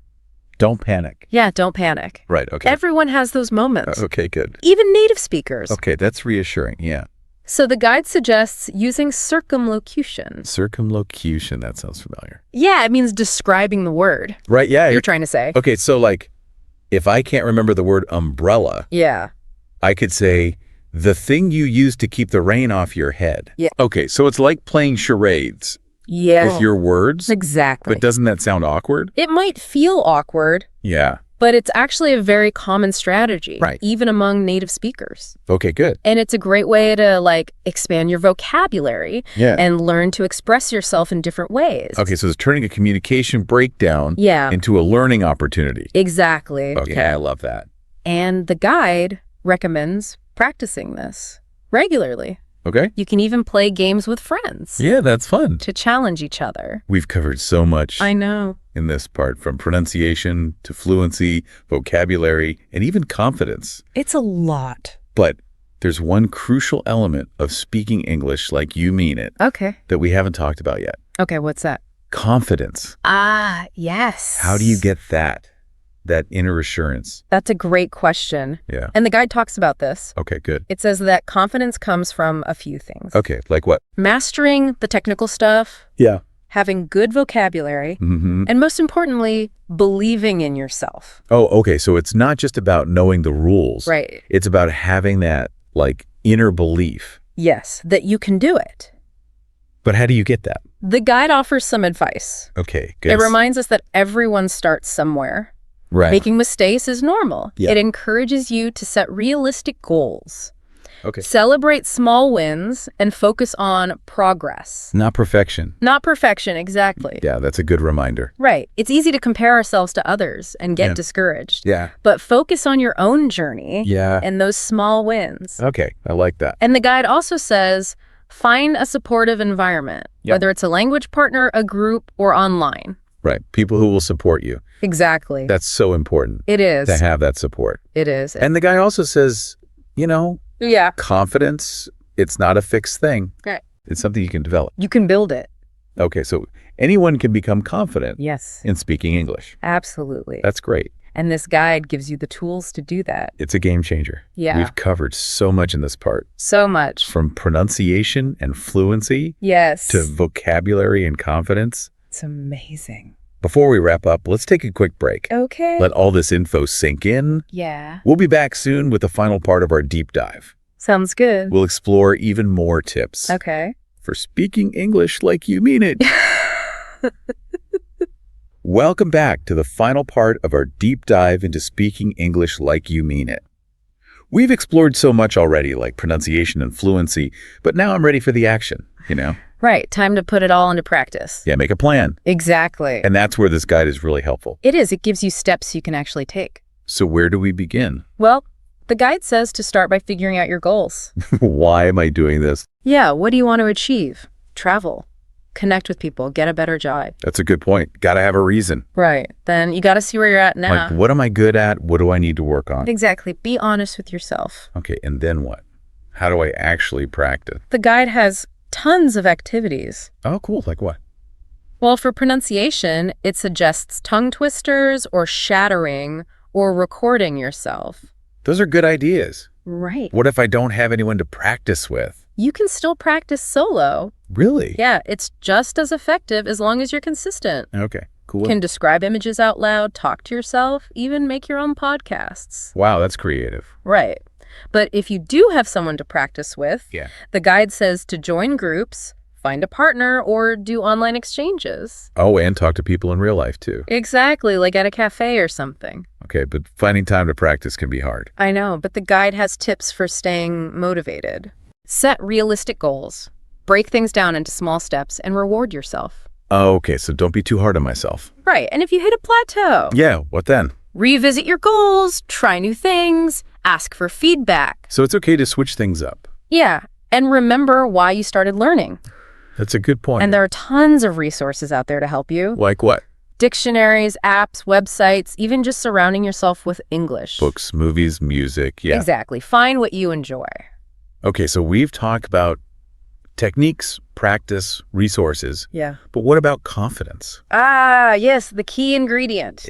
Don't panic. Yeah, don't panic. Right. Okay. Everyone has those moments. Okay, good. Even native speakers. Okay, that's reassuring. Yeah. So the guide suggests using circumlocution. Circumlocution, that sounds familiar. Yeah, it means describing the word. Right, yeah. You're trying to say. Okay, so like, if I can't remember the word umbrella, Yeah. I could say, the thing you use to keep the rain off your head. Yeah. Okay, so it's like playing charades Yeah. with your words. Exactly. But doesn't that sound awkward? It might feel awkward, Yeah. but it's actually a very common strategy, Right. even among native speakers. Okay, good. And it's a great way to, like, expand your vocabulary Yeah. and learn to express yourself in different ways. Okay, so it's turning a communication breakdown Yeah, into a learning opportunity. exactly. Okay, I love that. And the guide recommends practicing this regularly. Okay. You can even play games with friends Yeah, that's fun. to challenge each other. We've covered so much I know. in this part, from pronunciation to fluency, vocabulary, and even confidence. It's a lot. But there's one crucial element of speaking English like you mean it Okay. that we haven't talked about yet. Okay, what's that? Confidence. Ah, yes. How do you get that inner assurance? That's a great question. Yeah. And the guide talks about this. Okay, good. It says that confidence comes from a few things. Okay, like what? Mastering the technical stuff, Yeah. having good vocabulary, Mm-hmm. and most importantly, believing in yourself. Oh, okay. So it's not just about knowing the rules. Right. It's about having that, like, inner belief. Yes, that you can do it. But how do you get that? The guide offers some advice. Okay, good. It reminds us that everyone starts somewhere. Right. Making mistakes is normal. Yeah. It encourages you to set realistic goals. Okay. Celebrate small wins and focus on progress. Not perfection. Not perfection, exactly. Yeah, that's a good reminder. Right. It's easy to compare ourselves to others and get Yeah. discouraged. Yeah. But focus on your own journey Yeah. and those small wins. Okay, I like that. And the guide also says, find a supportive environment, Yeah. whether it's a language partner, a group, or online. Right. People who will support you. Exactly. That's so important It is. to have that support. It is. And the guy also says, Yeah. confidence, it's not a fixed thing. Right. It's something you can develop. You can build it. Okay, so anyone can become confident Yes. in speaking English. Absolutely. That's great. And this guide gives you the tools to do that. It's a game changer. Yeah. We've covered so much in this part, So much. from pronunciation and fluency Yes. to vocabulary and confidence. It's amazing. Before we wrap up, let's take a quick break. Okay. Let all this info sink in. Yeah. We'll be back soon with the final part of our deep dive. Sounds good. We'll explore even more tips Okay. for speaking English like you mean it. Welcome back to the final part of our deep dive into speaking English like you mean it. We've explored so much already, like pronunciation and fluency, but now I'm ready for the action, Right. Time to put it all into practice. Yeah, make a plan. Exactly. And that's where this guide is really helpful. It is. It gives you steps you can actually take. So where do we begin? Well, the guide says to start by figuring out your goals. Why am I doing this? Yeah. What do you want to achieve? Travel. Connect with people. Get a better job. That's a good point. Got to have a reason. Right. Then you got to see where you're at now. Like, what am I good at? What do I need to work on? Exactly. Be honest with yourself. Okay, and then what? How do I actually practice? The guide has tons of activities. Oh, cool. Like what? Well, for pronunciation, it suggests tongue twisters or shattering or recording yourself. Those are good ideas. Right. What if I don't have anyone to practice with? You can still practice solo. Really? Yeah, it's just as effective as long as you're consistent. Okay, cool. You can describe images out loud, talk to yourself, even make your own podcasts. Wow, that's creative. Right. But if you do have someone to practice with, Yeah. the guide says to join groups, find a partner, or do online exchanges. Oh, and talk to people in real life, too. Exactly, like at a cafe or something. Okay, but finding time to practice can be hard. I know, but the guide has tips for staying motivated. Set realistic goals. Break things down into small steps and reward yourself. Oh, okay, so don't be too hard on myself. Right, and if you hit a plateau, Yeah, what then? revisit your goals, try new things, ask for feedback. So it's okay to switch things up. Yeah, and remember why you started learning. That's a good point. And there are tons of resources out there to help you. Like what? Dictionaries, apps, websites, even just surrounding yourself with English. Books, movies, music, yeah. Exactly. Find what you enjoy. Okay, so we've talked about techniques, practice, resources, Yeah. but what about confidence? Ah, yes, the key ingredient.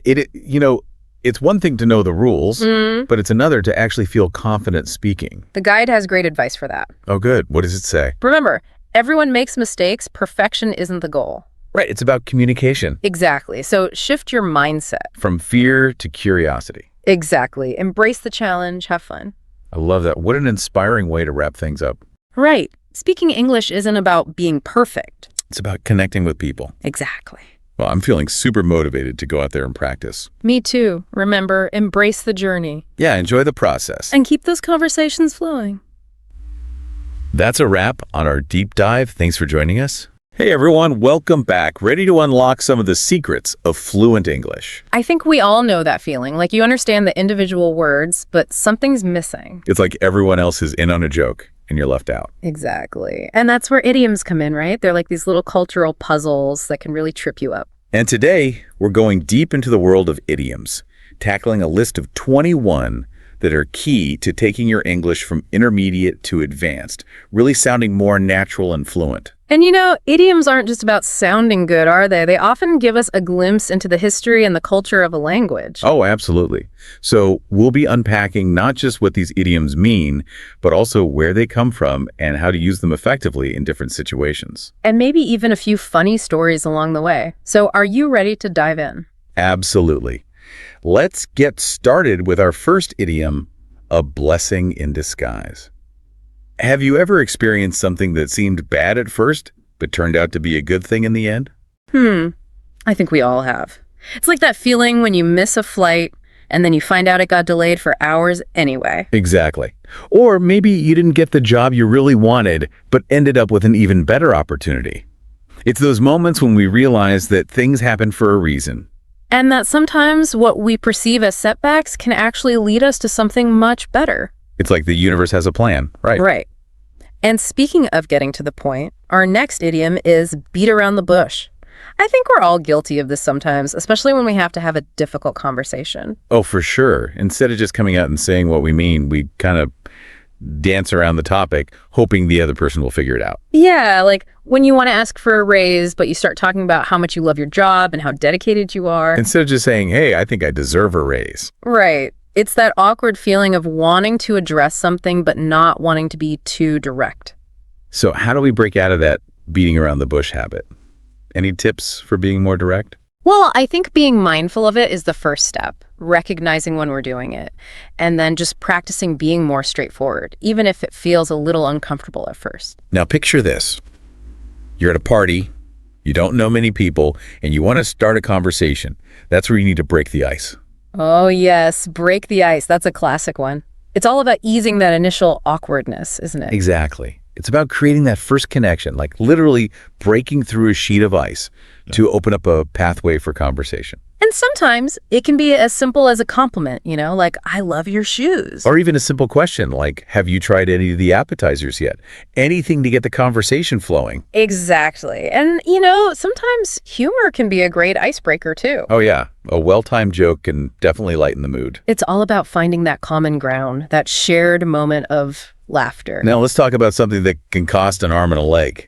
It's one thing to know the rules, Mm. but it's another to actually feel confident speaking. The guide has great advice for that. Oh, good. What does it say? Remember, everyone makes mistakes. Perfection isn't the goal. Right, it's about communication. Exactly. So shift your mindset. From fear to curiosity. Exactly. Embrace the challenge. Have fun. I love that. What an inspiring way to wrap things up. Right. Speaking English isn't about being perfect. It's about connecting with people. Exactly. Well, I'm feeling super motivated to go out there and practice. Me too. Remember, embrace the journey. Yeah, enjoy the process. And keep those conversations flowing. That's a wrap on our deep dive. Thanks for joining us. Hey everyone, welcome back. Ready to unlock some of the secrets of fluent English. I think we all know that feeling. Like you understand the individual words, but something's missing. It's like everyone else is in on a joke and you're left out. Exactly. And that's where idioms come in, right? They're like these little cultural puzzles that can really trip you up. And today, we're going deep into the world of idioms, tackling a list of 21 that are key to taking your English from intermediate to advanced, really sounding more natural and fluent. And you know, idioms aren't just about sounding good, are they? They often give us a glimpse into the history and the culture of a language. Oh, absolutely. So we'll be unpacking not just what these idioms mean, but also where they come from and how to use them effectively in different situations. And maybe even a few funny stories along the way. So are you ready to dive in? Absolutely. Let's get started with our first idiom, a blessing in disguise. Have you ever experienced something that seemed bad at first, but turned out to be a good thing in the end? I think we all have. It's like that feeling when you miss a flight and then you find out it got delayed for hours anyway. Exactly. Or maybe you didn't get the job you really wanted, but ended up with an even better opportunity. It's those moments when we realize that things happen for a reason. And that sometimes what we perceive as setbacks can actually lead us to something much better. It's like the universe has a plan, right? Right. And speaking of getting to the point, our next idiom is beat around the bush. I think we're all guilty of this sometimes, especially when we have to have a difficult conversation. Oh, for sure. Instead of just coming out and saying what we mean, we kind of dance around the topic, hoping the other person will figure it out. Yeah, like when you want to ask for a raise, but you start talking about how much you love your job and how dedicated you are. Instead of just saying, hey, I think I deserve a raise. Right. It's that awkward feeling of wanting to address something, but not wanting to be too direct. So how do we break out of that beating around the bush habit? Any tips for being more direct? Well, I think being mindful of it is the first step, recognizing when we're doing it, and then just practicing being more straightforward, even if it feels a little uncomfortable at first. Now picture this. You're at a party, you don't know many people, and you want to start a conversation. That's where you need to break the ice. Oh yes, break the ice. That's a classic one. It's all about easing that initial awkwardness, isn't it? Exactly. It's about creating that first connection, like literally breaking through a sheet of ice to open up a pathway for conversation. And sometimes it can be as simple as a compliment, you know, like, I love your shoes. Or even a simple question like, have you tried any of the appetizers yet? Anything to get the conversation flowing. Exactly. And, you know, sometimes humor can be a great icebreaker, too. Oh yeah, a well-timed joke can definitely lighten the mood. It's all about finding that common ground, that shared moment of laughter. Now let's talk about something that can cost an arm and a leg.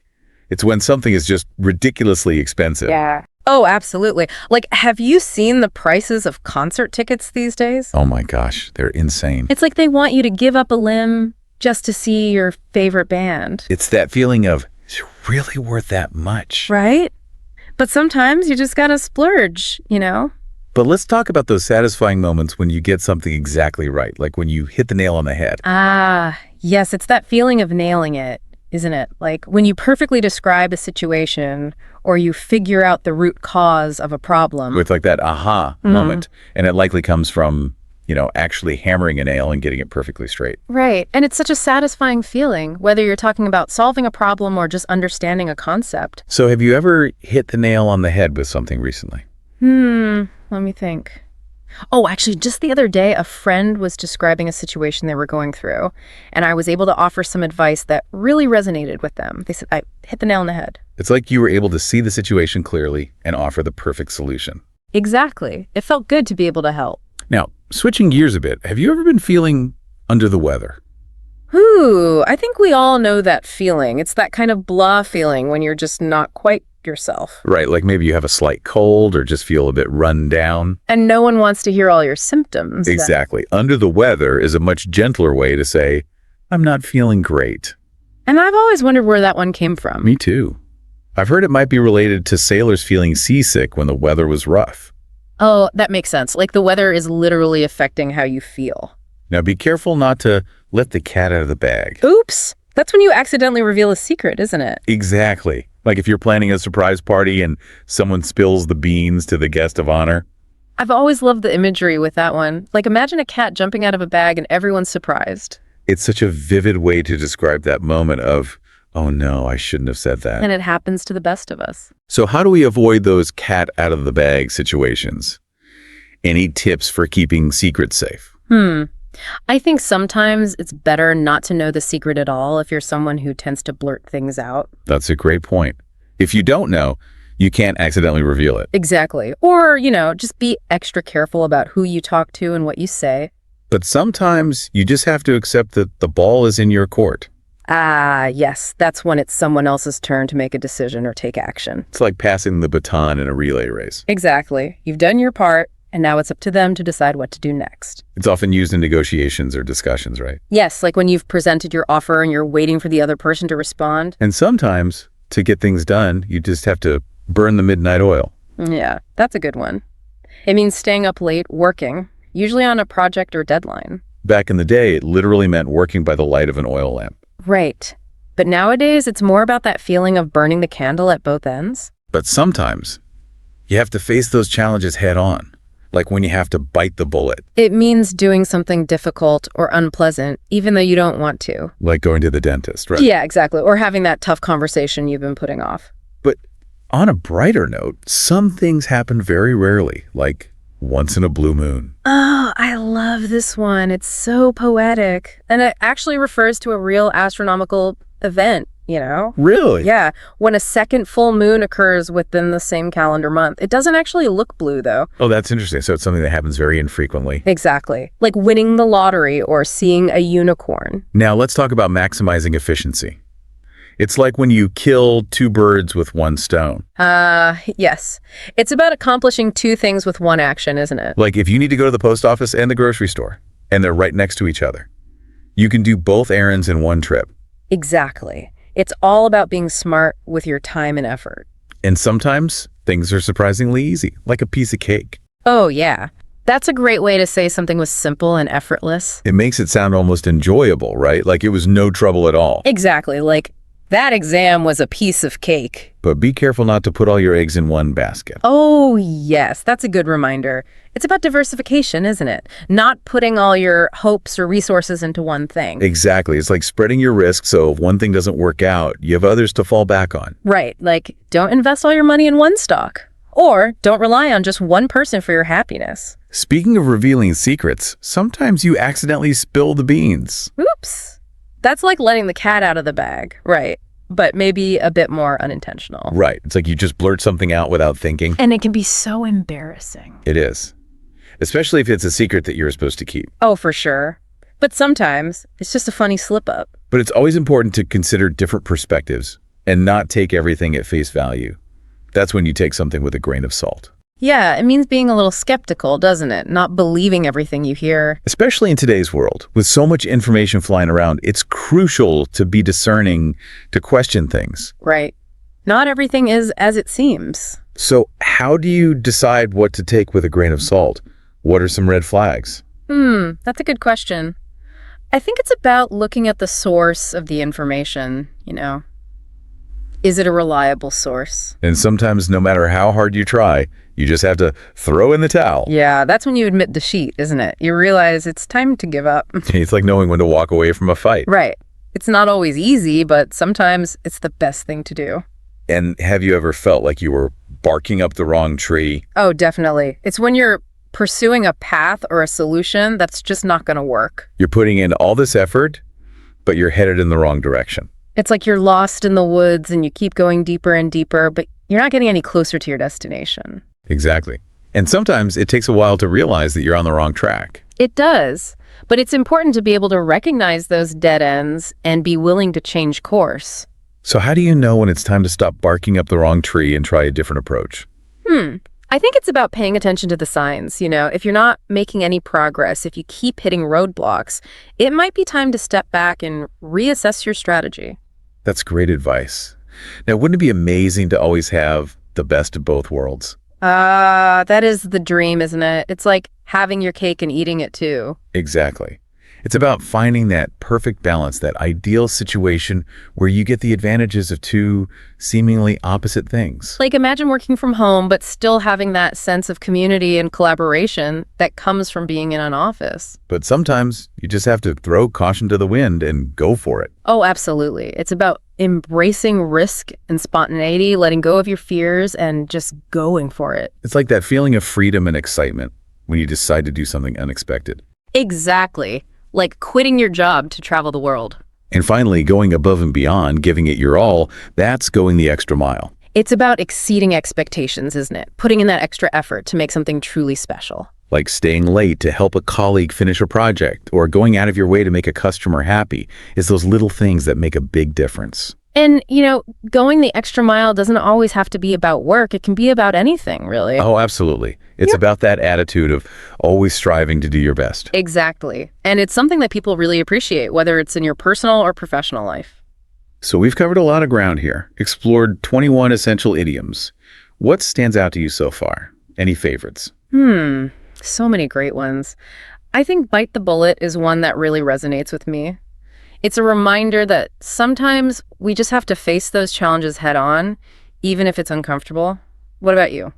It's when something is just ridiculously expensive. Yeah. Oh, absolutely. Like, have you seen the prices of concert tickets these days? Oh my gosh, they're insane. It's like they want you to give up a limb just to see your favorite band. It's that feeling of, it's really worth that much. Right? But sometimes you just gotta splurge, you know? But let's talk about those satisfying moments when you get something exactly right, like when you hit the nail on the head. Ah, yes, it's that feeling of nailing it, isn't it? Like when you perfectly describe a situation or you figure out the root cause of a problem. With like that aha moment. And it likely comes from, you know, actually hammering a nail and getting it perfectly straight. Right. And it's such a satisfying feeling, whether you're talking about solving a problem or just understanding a concept. So have you ever hit the nail on the head with something recently? Let me think. Oh, actually, just the other day, a friend was describing a situation they were going through, and I was able to offer some advice that really resonated with them. They said, I hit the nail on the head. It's like you were able to see the situation clearly and offer the perfect solution. Exactly. It felt good to be able to help. Now, switching gears a bit, have you ever been feeling under the weather? Ooh, I think we all know that feeling. It's that kind of blah feeling when you're just not quite yourself. Right, like maybe you have a slight cold or just feel a bit run down. And no one wants to hear all your symptoms. Exactly. Under the weather is a much gentler way to say, I'm not feeling great. And I've always wondered where that one came from. Me too. I've heard it might be related to sailors feeling seasick when the weather was rough. Oh, that makes sense. Like the weather is literally affecting how you feel. Now be careful not to let the cat out of the bag. Oops. That's when you accidentally reveal a secret, isn't it? Exactly. Like if you're planning a surprise party and someone spills the beans to the guest of honor. I've always loved the imagery with that one. Like imagine a cat jumping out of a bag and everyone's surprised. It's such a vivid way to describe that moment of, oh no, I shouldn't have said that. And it happens to the best of us. So how do we avoid those cat out of the bag situations? Any tips for keeping secrets safe? I think sometimes it's better not to know the secret at all if you're someone who tends to blurt things out. That's a great point. If you don't know, you can't accidentally reveal it. Exactly. Or, just be extra careful about who you talk to and what you say. But sometimes you just have to accept that the ball is in your court. Ah, yes. That's when it's someone else's turn to make a decision or take action. It's like passing the baton in a relay race. Exactly. You've done your part, and now it's up to them to decide what to do next. It's often used in negotiations or discussions, right? Yes, like when you've presented your offer and you're waiting for the other person to respond. And sometimes, to get things done, you just have to burn the midnight oil. Yeah, that's a good one. It means staying up late, working, usually on a project or deadline. Back in the day, it literally meant working by the light of an oil lamp. Right. But nowadays, it's more about that feeling of burning the candle at both ends. But sometimes, you have to face those challenges head on. Like when you have to bite the bullet. It means doing something difficult or unpleasant, even though you don't want to. Like going to the dentist, right? Yeah, exactly. Or having that tough conversation you've been putting off. But on a brighter note, some things happen very rarely, like once in a blue moon. Oh, I love this one. It's so poetic. And it actually refers to a real astronomical event, Really? Yeah, when a second full moon occurs within the same calendar month. It doesn't actually look blue, though. Oh, that's interesting. So it's something that happens very infrequently. Exactly. Like winning the lottery or seeing a unicorn. Now, let's talk about maximizing efficiency. It's like when you kill two birds with one stone. Yes. It's about accomplishing two things with one action, isn't it? Like if you need to go to the post office and the grocery store, and they're right next to each other, you can do both errands in one trip. Exactly. It's all about being smart with your time and effort. And sometimes things are surprisingly easy, like a piece of cake. Oh, yeah. That's a great way to say something was simple and effortless. It makes it sound almost enjoyable, right? Like it was no trouble at all. Exactly. Like, that exam was a piece of cake. But be careful not to put all your eggs in one basket. Oh, yes. That's a good reminder. It's about diversification, isn't it? Not putting all your hopes or resources into one thing. Exactly. It's like spreading your risk so if one thing doesn't work out, you have others to fall back on. Right. Like, don't invest all your money in one stock. Or don't rely on just one person for your happiness. Speaking of revealing secrets, sometimes you accidentally spill the beans. Oops. That's like letting the cat out of the bag. Right. But maybe a bit more unintentional. Right. It's like you just blurt something out without thinking. And it can be so embarrassing. It is. Especially if it's a secret that you're supposed to keep. Oh, for sure. But sometimes it's just a funny slip up. But it's always important to consider different perspectives and not take everything at face value. That's when you take something with a grain of salt. Yeah, it means being a little skeptical, doesn't it? Not believing everything you hear. Especially in today's world, with so much information flying around, it's crucial to be discerning, to question things. Right. Not everything is as it seems. So how do you decide what to take with a grain of salt? What are some red flags? That's a good question. I think it's about looking at the source of the information, Is it a reliable source? And sometimes, no matter how hard you try, you just have to throw in the towel. Yeah, that's when you admit defeat, isn't it? You realize it's time to give up. It's like knowing when to walk away from a fight. Right. It's not always easy, but sometimes it's the best thing to do. And have you ever felt like you were barking up the wrong tree? Oh, definitely. It's when you're pursuing a path or a solution that's just not going to work. You're putting in all this effort, but you're headed in the wrong direction. It's like you're lost in the woods and you keep going deeper and deeper, but you're not getting any closer to your destination. Exactly. And sometimes it takes a while to realize that you're on the wrong track. It does. But it's important to be able to recognize those dead ends and be willing to change course. So how do you know when it's time to stop barking up the wrong tree and try a different approach? I think it's about paying attention to the signs. If you're not making any progress, if you keep hitting roadblocks, it might be time to step back and reassess your strategy. That's great advice. Now, wouldn't it be amazing to always have the best of both worlds? That is the dream, isn't it? It's like having your cake and eating it too. Exactly. It's about finding that perfect balance, that ideal situation where you get the advantages of two seemingly opposite things. Like imagine working from home, but still having that sense of community and collaboration that comes from being in an office. But sometimes you just have to throw caution to the wind and go for it. Oh, absolutely. It's about embracing risk and spontaneity, letting go of your fears and just going for it. It's like that feeling of freedom and excitement when you decide to do something unexpected. Exactly. Like quitting your job to travel the world. And finally, going above and beyond, giving it your all, that's going the extra mile. It's about exceeding expectations, isn't it? Putting in that extra effort to make something truly special. Like staying late to help a colleague finish a project or going out of your way to make a customer happy. It's those little things that make a big difference. And, going the extra mile doesn't always have to be about work. It can be about anything, really. Oh, absolutely. It's about that attitude of always striving to do your best. Exactly. And it's something that people really appreciate, whether it's in your personal or professional life. So we've covered a lot of ground here, explored 21 essential idioms. What stands out to you so far? Any favorites? So many great ones. I think bite the bullet is one that really resonates with me. It's a reminder that sometimes we just have to face those challenges head on, even if it's uncomfortable. What about you?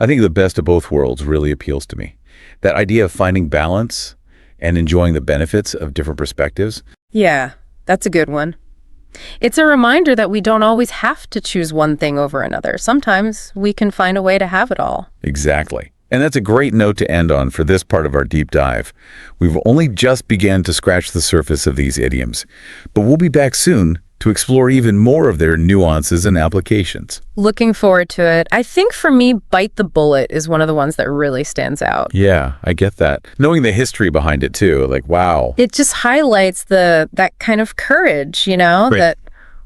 I think the best of both worlds really appeals to me. That idea of finding balance and enjoying the benefits of different perspectives. Yeah, that's a good one. It's a reminder that we don't always have to choose one thing over another. Sometimes we can find a way to have it all. Exactly. And that's a great note to end on for this part of our deep dive. We've only just begun to scratch the surface of these idioms, but we'll be back soon to explore even more of their nuances and applications. Looking forward to it. I think for me, bite the bullet is one of the ones that really stands out. Yeah, I get that. Knowing the history behind it too, like, wow. It just highlights that kind of courage, Right. that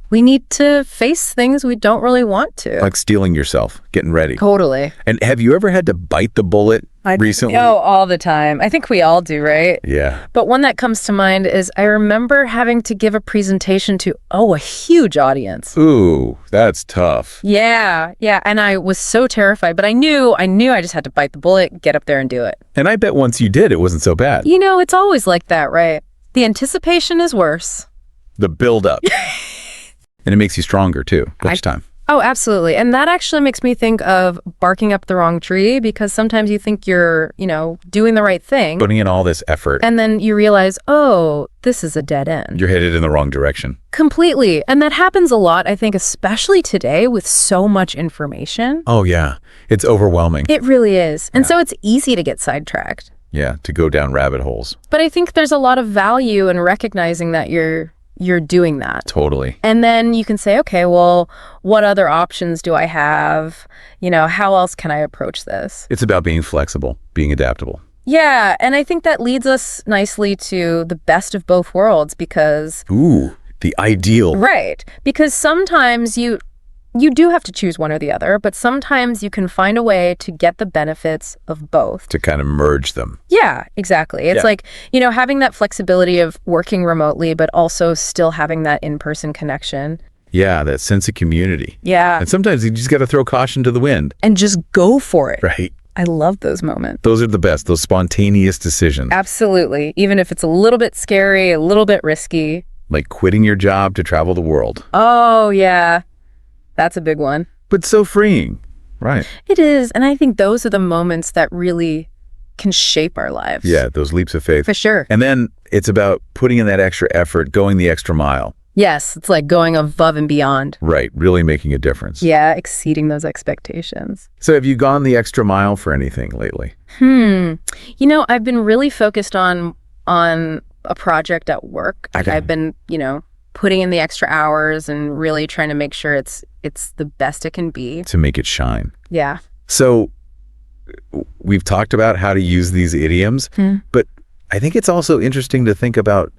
we need to face things we don't really want to. Like steeling yourself, getting ready. Totally. And have you ever had to bite the bullet recently? Oh, all the time. I think we all do, right? Yeah. But one that comes to mind is I remember having to give a presentation to, a huge audience. Ooh, that's tough. Yeah. And I was so terrified, but I knew I just had to bite the bullet, get up there and do it. And I bet once you did, it wasn't so bad. It's always like that, right? The anticipation is worse. The build-up. And it makes you stronger too, each time. Oh, absolutely. And that actually makes me think of barking up the wrong tree, because sometimes you think you're, doing the right thing. Putting in all this effort. And then you realize, oh, this is a dead end. You're headed in the wrong direction. Completely. And that happens a lot, I think, especially today with so much information. Oh, yeah. It's overwhelming. It really is. And so it's easy to get sidetracked. Yeah, to go down rabbit holes. But I think there's a lot of value in recognizing that you're doing that. Totally. And then you can say, okay, well, what other options do I have? How else can I approach this? It's about being flexible, being adaptable. Yeah, and I think that leads us nicely to the best of both worlds, because... Ooh, the ideal. Right. Because sometimes you do have to choose one or the other, but sometimes you can find a way to get the benefits of both. To kind of merge them. Yeah, exactly. It's like, having that flexibility of working remotely, but also still having that in-person connection. Yeah, that sense of community. Yeah. And sometimes you just got to throw caution to the wind. And just go for it. Right. I love those moments. Those are the best, those spontaneous decisions. Absolutely. Even if it's a little bit scary, a little bit risky. Like quitting your job to travel the world. Oh, yeah. That's a big one. But so freeing. Right. It is. And I think those are the moments that really can shape our lives. Yeah, those leaps of faith. For sure. And then it's about putting in that extra effort, going the extra mile. Yes, it's like going above and beyond. Right, really making a difference. Yeah, exceeding those expectations. So have you gone the extra mile for anything lately? I've been really focused on a project at work. Okay. I've been, putting in the extra hours and really trying to make sure it's the best it can be. To make it shine. Yeah. So we've talked about how to use these idioms, but I think it's also interesting to think about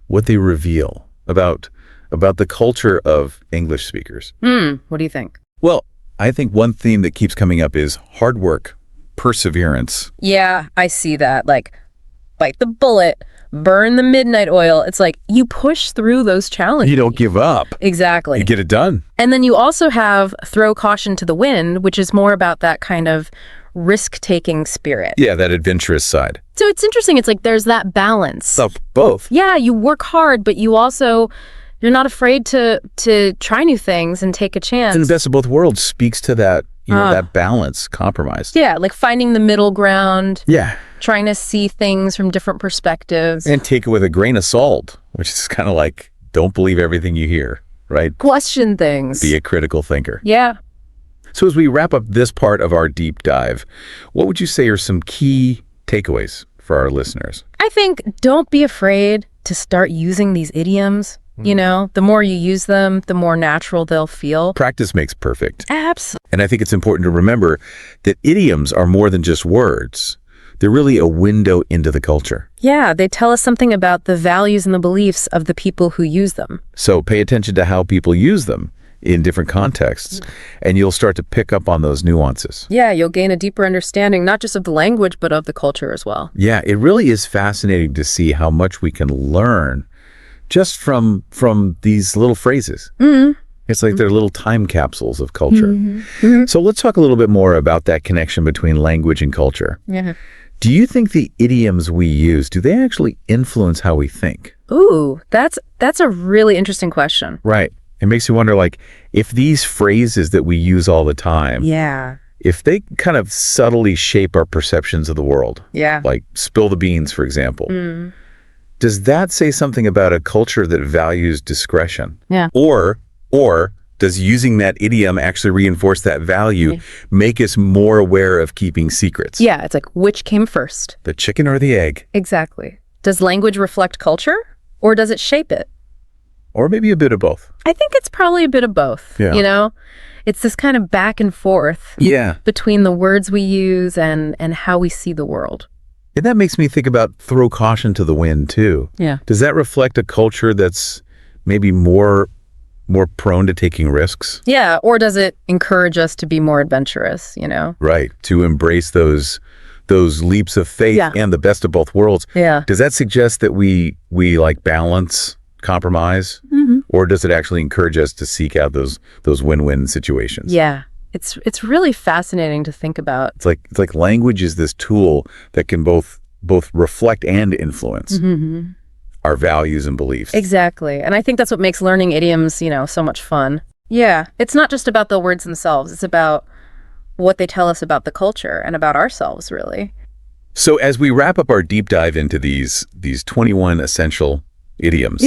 what they reveal about about the culture of English speakers? What do you think? Well, I think one theme that keeps coming up is hard work, perseverance. Yeah, I see that. Like, bite the bullet, burn the midnight oil. It's like you push through those challenges. You don't give up. Exactly. You get it done. And then you also have throw caution to the wind, which is more about that kind of risk-taking spirit. Yeah, that adventurous side. So it's interesting. It's like there's that balance. Of both. Yeah, you work hard, but you're not afraid to try new things and take a chance. And the best of both worlds speaks to that, that balance, compromise. Yeah, like finding the middle ground. Yeah. Trying to see things from different perspectives. And take it with a grain of salt, which is kind of like, don't believe everything you hear, right? Question things. Be a critical thinker. Yeah. So as we wrap up this part of our deep dive, what would you say are some key takeaways for our listeners? I think don't be afraid to start using these idioms. You know, the more you use them, the more natural they'll feel. Practice makes perfect. Absolutely. And I think it's important to remember that idioms are more than just words. They're really a window into the culture. Yeah, they tell us something about the values and the beliefs of the people who use them. So pay attention to how people use them in different contexts, and you'll start to pick up on those nuances. Yeah, you'll gain a deeper understanding, not just of the language, but of the culture as well. Yeah, it really is fascinating to see how much we can learn just from these little phrases. It's like they're little time capsules of culture. So let's talk a little bit more about that connection between language and culture. Yeah. Do you think the idioms we use, do they actually influence how we think? Ooh, that's a really interesting question. Right. It makes you wonder, like, if these phrases that we use all the time, Yeah. if they kind of subtly shape our perceptions of the world, Yeah. like spill the beans, for example, does that say something about a culture that values discretion? Yeah. Or does using that idiom actually reinforce that value, make us more aware of keeping secrets? Yeah, it's like, which came first? The chicken or the egg? Exactly. Does language reflect culture, or does it shape it? Or maybe a bit of both. I think it's probably a bit of both. Yeah. You know, it's this kind of back and forth Yeah. between the words we use and how we see the world. And that makes me think about throw caution to the wind, too. Yeah. Does that reflect a culture that's maybe more prone to taking risks? Yeah, or does it encourage us to be more adventurous, you know? Right. To embrace those leaps of faith Yeah. and the best of both worlds. Yeah. Does that suggest that we like balance, compromise? Or does it actually encourage us to seek out those win-win situations? Yeah. It's really fascinating to think about. It's like language is this tool that can both reflect and influence our values and beliefs. Exactly. And I think that's what makes learning idioms, you know, so much fun. Yeah. It's not just about the words themselves. It's about what they tell us about the culture and about ourselves, really. So as we wrap up our deep dive into these 21 essential idioms,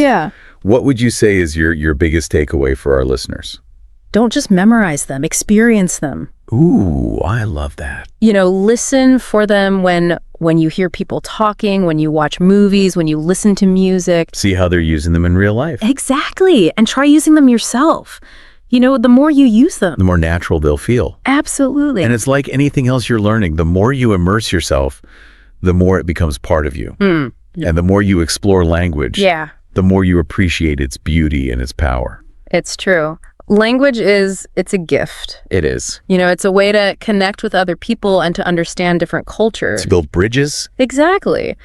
what would you say is your biggest takeaway for our listeners? Don't just memorize them, experience them. Ooh, I love that. You know, listen for them when you hear people talking, when you watch movies, when you listen to music. See how they're using them in real life. Exactly. And try using them yourself. You know, the more you use them. The more natural they'll feel. Absolutely. And it's like anything else you're learning. The more you immerse yourself, the more it becomes part of you. And the more you explore language, the more you appreciate its beauty and its power. It's true. Language it's a gift. It is. You know, it's a way to connect with other people and to understand different cultures. To build bridges. Exactly.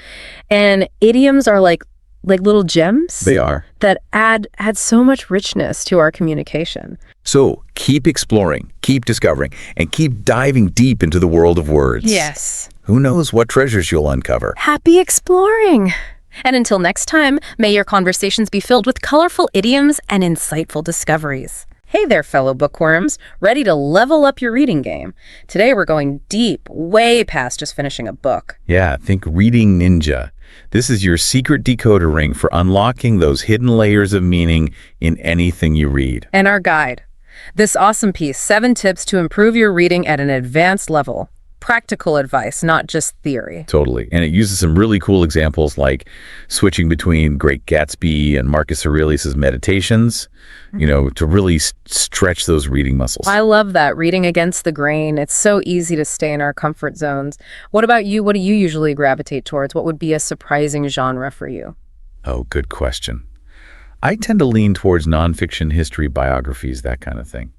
And idioms are like little gems. They are. That add so much richness to our communication. So keep exploring, keep discovering, and keep diving deep into the world of words. Yes. Who knows what treasures you'll uncover. Happy exploring. And until next time, may your conversations be filled with colorful idioms and insightful discoveries. Hey there, fellow bookworms. Ready to level up your reading game? Today we're going deep, way past just finishing a book. Yeah, think Reading Ninja. This is your secret decoder ring for unlocking those hidden layers of meaning in anything you read. And our guide. This awesome piece, 7 tips to improve your reading at an advanced level. Practical advice, not just theory. Totally. And it uses some really cool examples like switching between Great Gatsby and Marcus Aurelius's Meditations, you know, to really stretch those reading muscles. I love that, reading against the grain. It's so easy to stay in our comfort zones. What about you? What do you usually gravitate towards? What would be a surprising genre for you? Oh, good question. I tend to lean towards nonfiction history biographies, that kind of thing.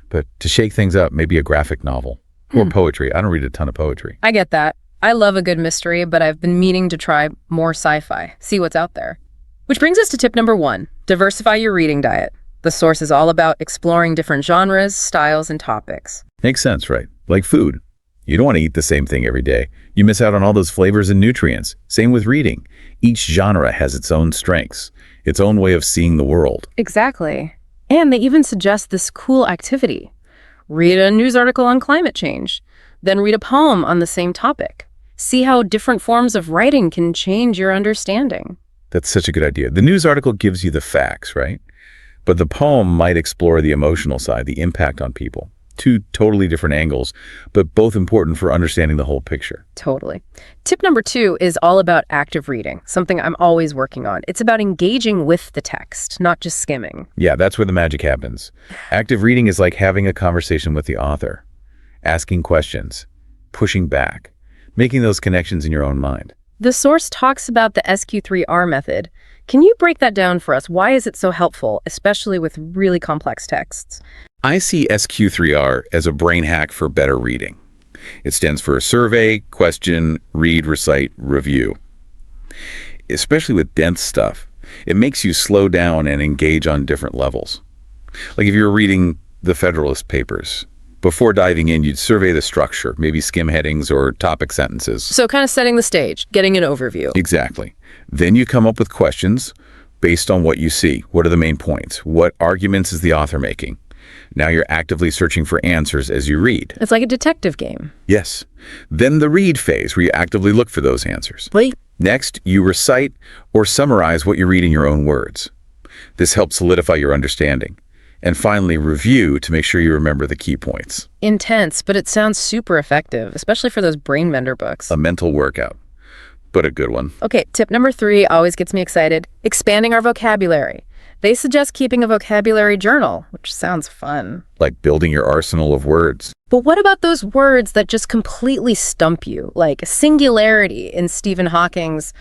But to shake things up, maybe a graphic novel or poetry. I don't read a ton of poetry. I get that. I love a good mystery, but I've been meaning to try more sci-fi, see what's out there. Which brings us to tip number 1, diversify your reading diet. The source is all about exploring different genres, styles, and topics. Makes sense, right? Like food. You don't want to eat the same thing every day. You miss out on all those flavors and nutrients. Same with reading. Each genre has its own strengths, its own way of seeing the world. Exactly. And they even suggest this cool activity. Read a news article on climate change, then read a poem on the same topic. See how different forms of writing can change your understanding. That's such a good idea. The news article gives you the facts, right? But the poem might explore the emotional side, the impact on people. 2 totally different angles, but both important for understanding the whole picture. Totally. Tip number 2 is all about active reading, something I'm always working on. It's about engaging with the text, not just skimming. Yeah, that's where the magic happens. Active reading is like having a conversation with the author, asking questions, pushing back, making those connections in your own mind. The source talks about the SQ3R method. Can you break that down for us? Why is it so helpful, especially with really complex texts? I see SQ3R as a brain hack for better reading. It stands for survey, question, read, recite, review. Especially with dense stuff, it makes you slow down and engage on different levels. Like if you're reading the Federalist Papers, before diving in, you'd survey the structure, maybe skim headings or topic sentences. So kind of setting the stage, getting an overview. Exactly. Then you come up with questions based on what you see. What are the main points? What arguments is the author making? Now you're actively searching for answers as you read. It's like a detective game. Yes. Then the read phase, where you actively look for those answers. Wait. Next, you recite or summarize what you read in your own words. This helps solidify your understanding. And finally, review to make sure you remember the key points. Intense, but it sounds super effective, especially for those brain bender books. A mental workout, but a good one. Okay, tip number 3 always gets me excited. Expanding our vocabulary. They suggest keeping a vocabulary journal, which sounds fun. Like building your arsenal of words. But what about those words that just completely stump you, like singularity in Stephen Hawking's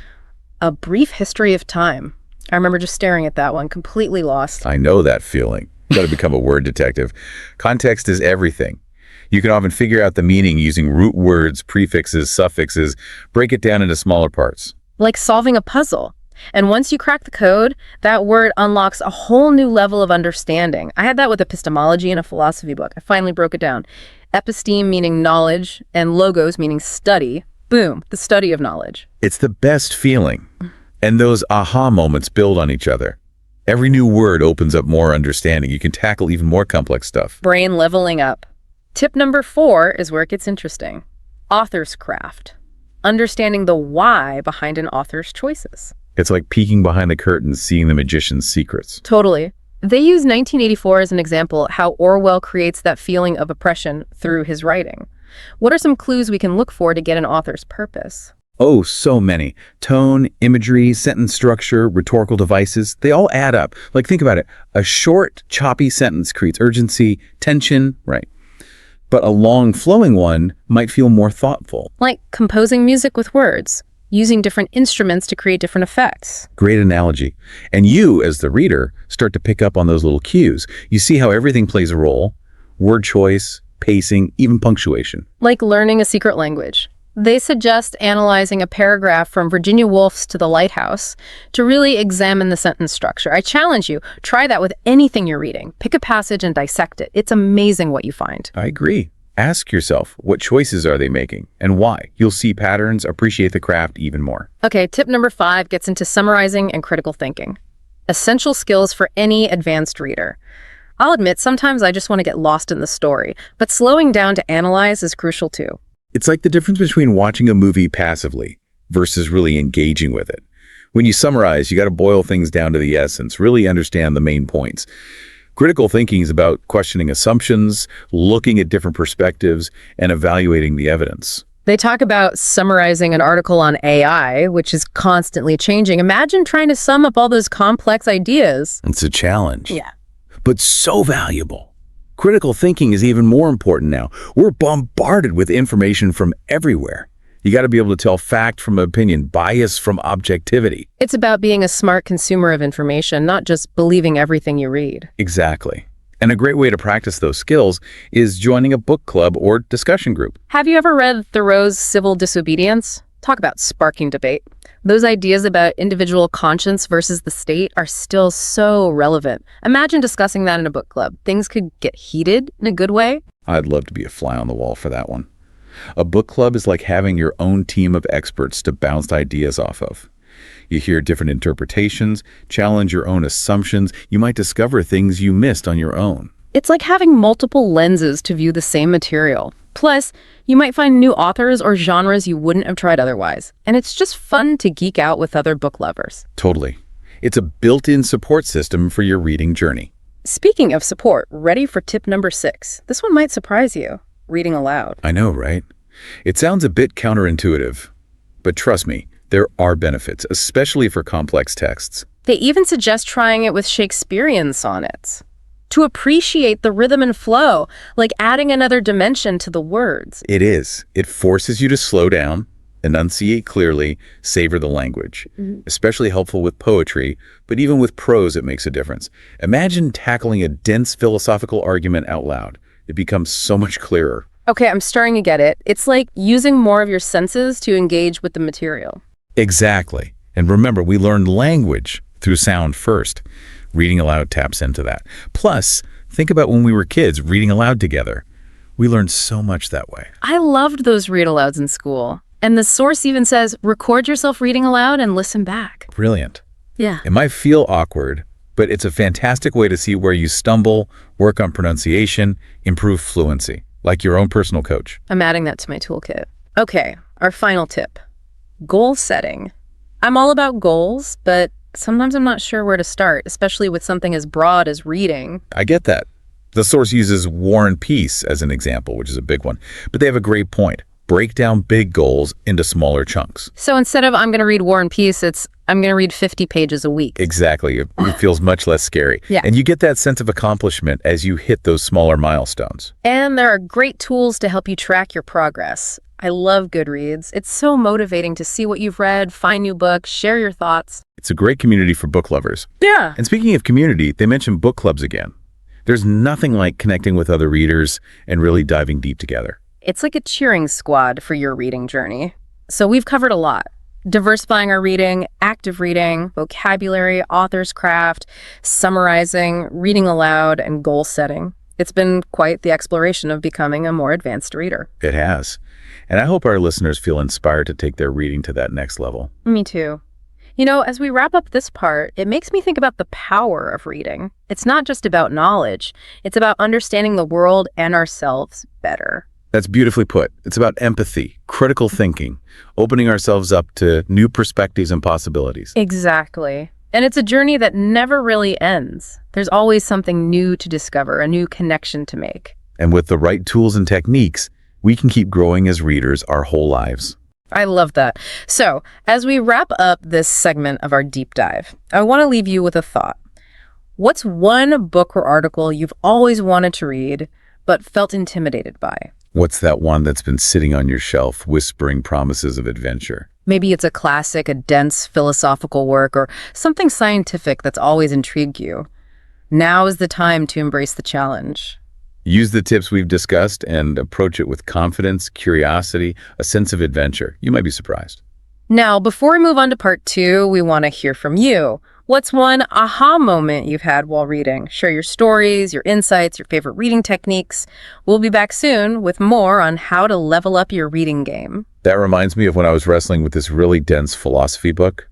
A Brief History of Time? I remember just staring at that one, completely lost. I know that feeling. You got to become a word detective. Context is everything. You can often figure out the meaning using root words, prefixes, suffixes, break it down into smaller parts. Like solving a puzzle. And once you crack the code, that word unlocks a whole new level of understanding. I had that with epistemology in a philosophy book. I finally broke it down. Episteme meaning knowledge, and logos meaning study. Boom, the study of knowledge. It's the best feeling. And those aha moments build on each other. Every new word opens up more understanding. You can tackle even more complex stuff. Brain leveling up. Tip number 4 is where it gets interesting. Author's craft. Understanding the why behind an author's choices. It's like peeking behind the curtain, seeing the magician's secrets. Totally. They use 1984 as an example how Orwell creates that feeling of oppression through his writing. What are some clues we can look for to get an author's purpose? Oh, so many. Tone, imagery, sentence structure, rhetorical devices, they all add up. Like, think about it. A short, choppy sentence creates urgency, tension, right? But a long, flowing one might feel more thoughtful. Like composing music with words, using different instruments to create different effects. Great analogy. And you, as the reader, start to pick up on those little cues. You see how everything plays a role. Word choice, pacing, even punctuation. Like learning a secret language. They suggest analyzing a paragraph from Virginia Woolf's To the Lighthouse to really examine the sentence structure. I challenge you, try that with anything you're reading. Pick a passage and dissect it. It's amazing what you find. I agree. Ask yourself, what choices are they making and why? You'll see patterns, appreciate the craft even more. Okay, tip number 5 gets into summarizing and critical thinking. Essential skills for any advanced reader. I'll admit, sometimes I just want to get lost in the story, but slowing down to analyze is crucial too. It's like the difference between watching a movie passively versus really engaging with it. When you summarize, you got to boil things down to the essence, really understand the main points. Critical thinking is about questioning assumptions, looking at different perspectives, and evaluating the evidence. They talk about summarizing an article on AI, which is constantly changing. Imagine trying to sum up all those complex ideas. It's a challenge. Yeah. But so valuable. Critical thinking is even more important now. We're bombarded with information from everywhere. You got to be able to tell fact from opinion, bias from objectivity. It's about being a smart consumer of information, not just believing everything you read. Exactly. And a great way to practice those skills is joining a book club or discussion group. Have you ever read Thoreau's Civil Disobedience? Talk about sparking debate. Those ideas about individual conscience versus the state are still so relevant. Imagine discussing that in a book club. Things could get heated in a good way. I'd love to be a fly on the wall for that one. A book club is like having your own team of experts to bounce ideas off of. You hear different interpretations, challenge your own assumptions. You might discover things you missed on your own. It's like having multiple lenses to view the same material. Plus, you might find new authors or genres you wouldn't have tried otherwise. And it's just fun to geek out with other book lovers. Totally. It's a built-in support system for your reading journey. Speaking of support, ready for tip number 6. This one might surprise you. Reading aloud. I know, right? It sounds a bit counterintuitive, but trust me, there are benefits, especially for complex texts. They even suggest trying it with Shakespearean sonnets to appreciate the rhythm and flow, like adding another dimension to the words. It is. It forces you to slow down, enunciate clearly, savor the language. Especially helpful with poetry, but even with prose it makes a difference. Imagine tackling a dense philosophical argument out loud. It becomes so much clearer. Okay, I'm starting to get it. It's like using more of your senses to engage with the material. Exactly. And remember, we learned language through sound first. Reading aloud taps into that. Plus, think about when we were kids reading aloud together. We learned so much that way. I loved those read-alouds in school. And the source even says, record yourself reading aloud and listen back. Brilliant. Yeah. It might feel awkward, but it's a fantastic way to see where you stumble, work on pronunciation, improve fluency, like your own personal coach. I'm adding that to my toolkit. Okay, our final tip. Goal setting. I'm all about goals, but sometimes I'm not sure where to start, especially with something as broad as reading. I get that. The source uses War and Peace as an example, which is a big one. But they have a great point. Break down big goals into smaller chunks. So instead of I'm going to read War and Peace, it's I'm going to read 50 pages a week. Exactly. It feels much less scary. Yeah. And you get that sense of accomplishment as you hit those smaller milestones. And there are great tools to help you track your progress. I love Goodreads. It's so motivating to see what you've read, find new books, share your thoughts. It's a great community for book lovers. Yeah. And speaking of community, they mentioned book clubs again. There's nothing like connecting with other readers and really diving deep together. It's like a cheering squad for your reading journey. So we've covered a lot. Diversifying our reading, active reading, vocabulary, author's craft, summarizing, reading aloud, and goal setting. It's been quite the exploration of becoming a more advanced reader. It has. And I hope our listeners feel inspired to take their reading to that next level. Me too. You know, as we wrap up this part, it makes me think about the power of reading. It's not just about knowledge. It's about understanding the world and ourselves better. That's beautifully put. It's about empathy, critical thinking, opening ourselves up to new perspectives and possibilities. Exactly. And it's a journey that never really ends. There's always something new to discover, a new connection to make. And with the right tools and techniques, we can keep growing as readers our whole lives. I love that. So, as we wrap up this segment of our deep dive, I want to leave you with a thought. What's one book or article you've always wanted to read, but felt intimidated by? What's that one that's been sitting on your shelf, whispering promises of adventure? Maybe it's a classic, a dense philosophical work, or something scientific that's always intrigued you. Now is the time to embrace the challenge. Use the tips we've discussed and approach it with confidence, curiosity, a sense of adventure. You might be surprised. Now, before we move on to part 2, we want to hear from you. What's one aha moment you've had while reading? Share your stories, your insights, your favorite reading techniques. We'll be back soon with more on how to level up your reading game. That reminds me of when I was wrestling with this really dense philosophy book,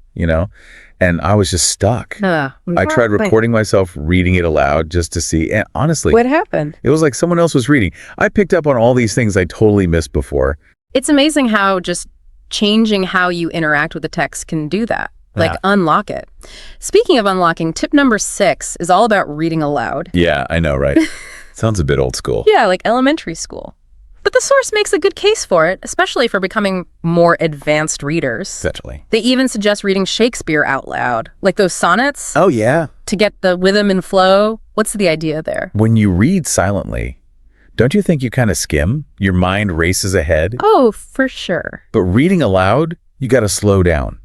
and I was just stuck. I tried recording myself reading it aloud just to see, and honestly, What happened? it was like someone else was reading. I picked up on all these things I totally missed before. It's amazing how just changing how you interact with the text can do that. Like unlock it. Speaking of unlocking, tip number 6 is all about reading aloud. Yeah, I know, right? Sounds a bit old school. Yeah, like elementary school. But the source makes a good case for it, especially for becoming more advanced readers. Essentially. They even suggest reading Shakespeare out loud, like those sonnets, Oh, yeah. to get the rhythm and flow. What's the idea there? When you read silently, Don't you think you kind of skim? Your mind races ahead. Oh, for sure. But reading aloud, you got to slow down,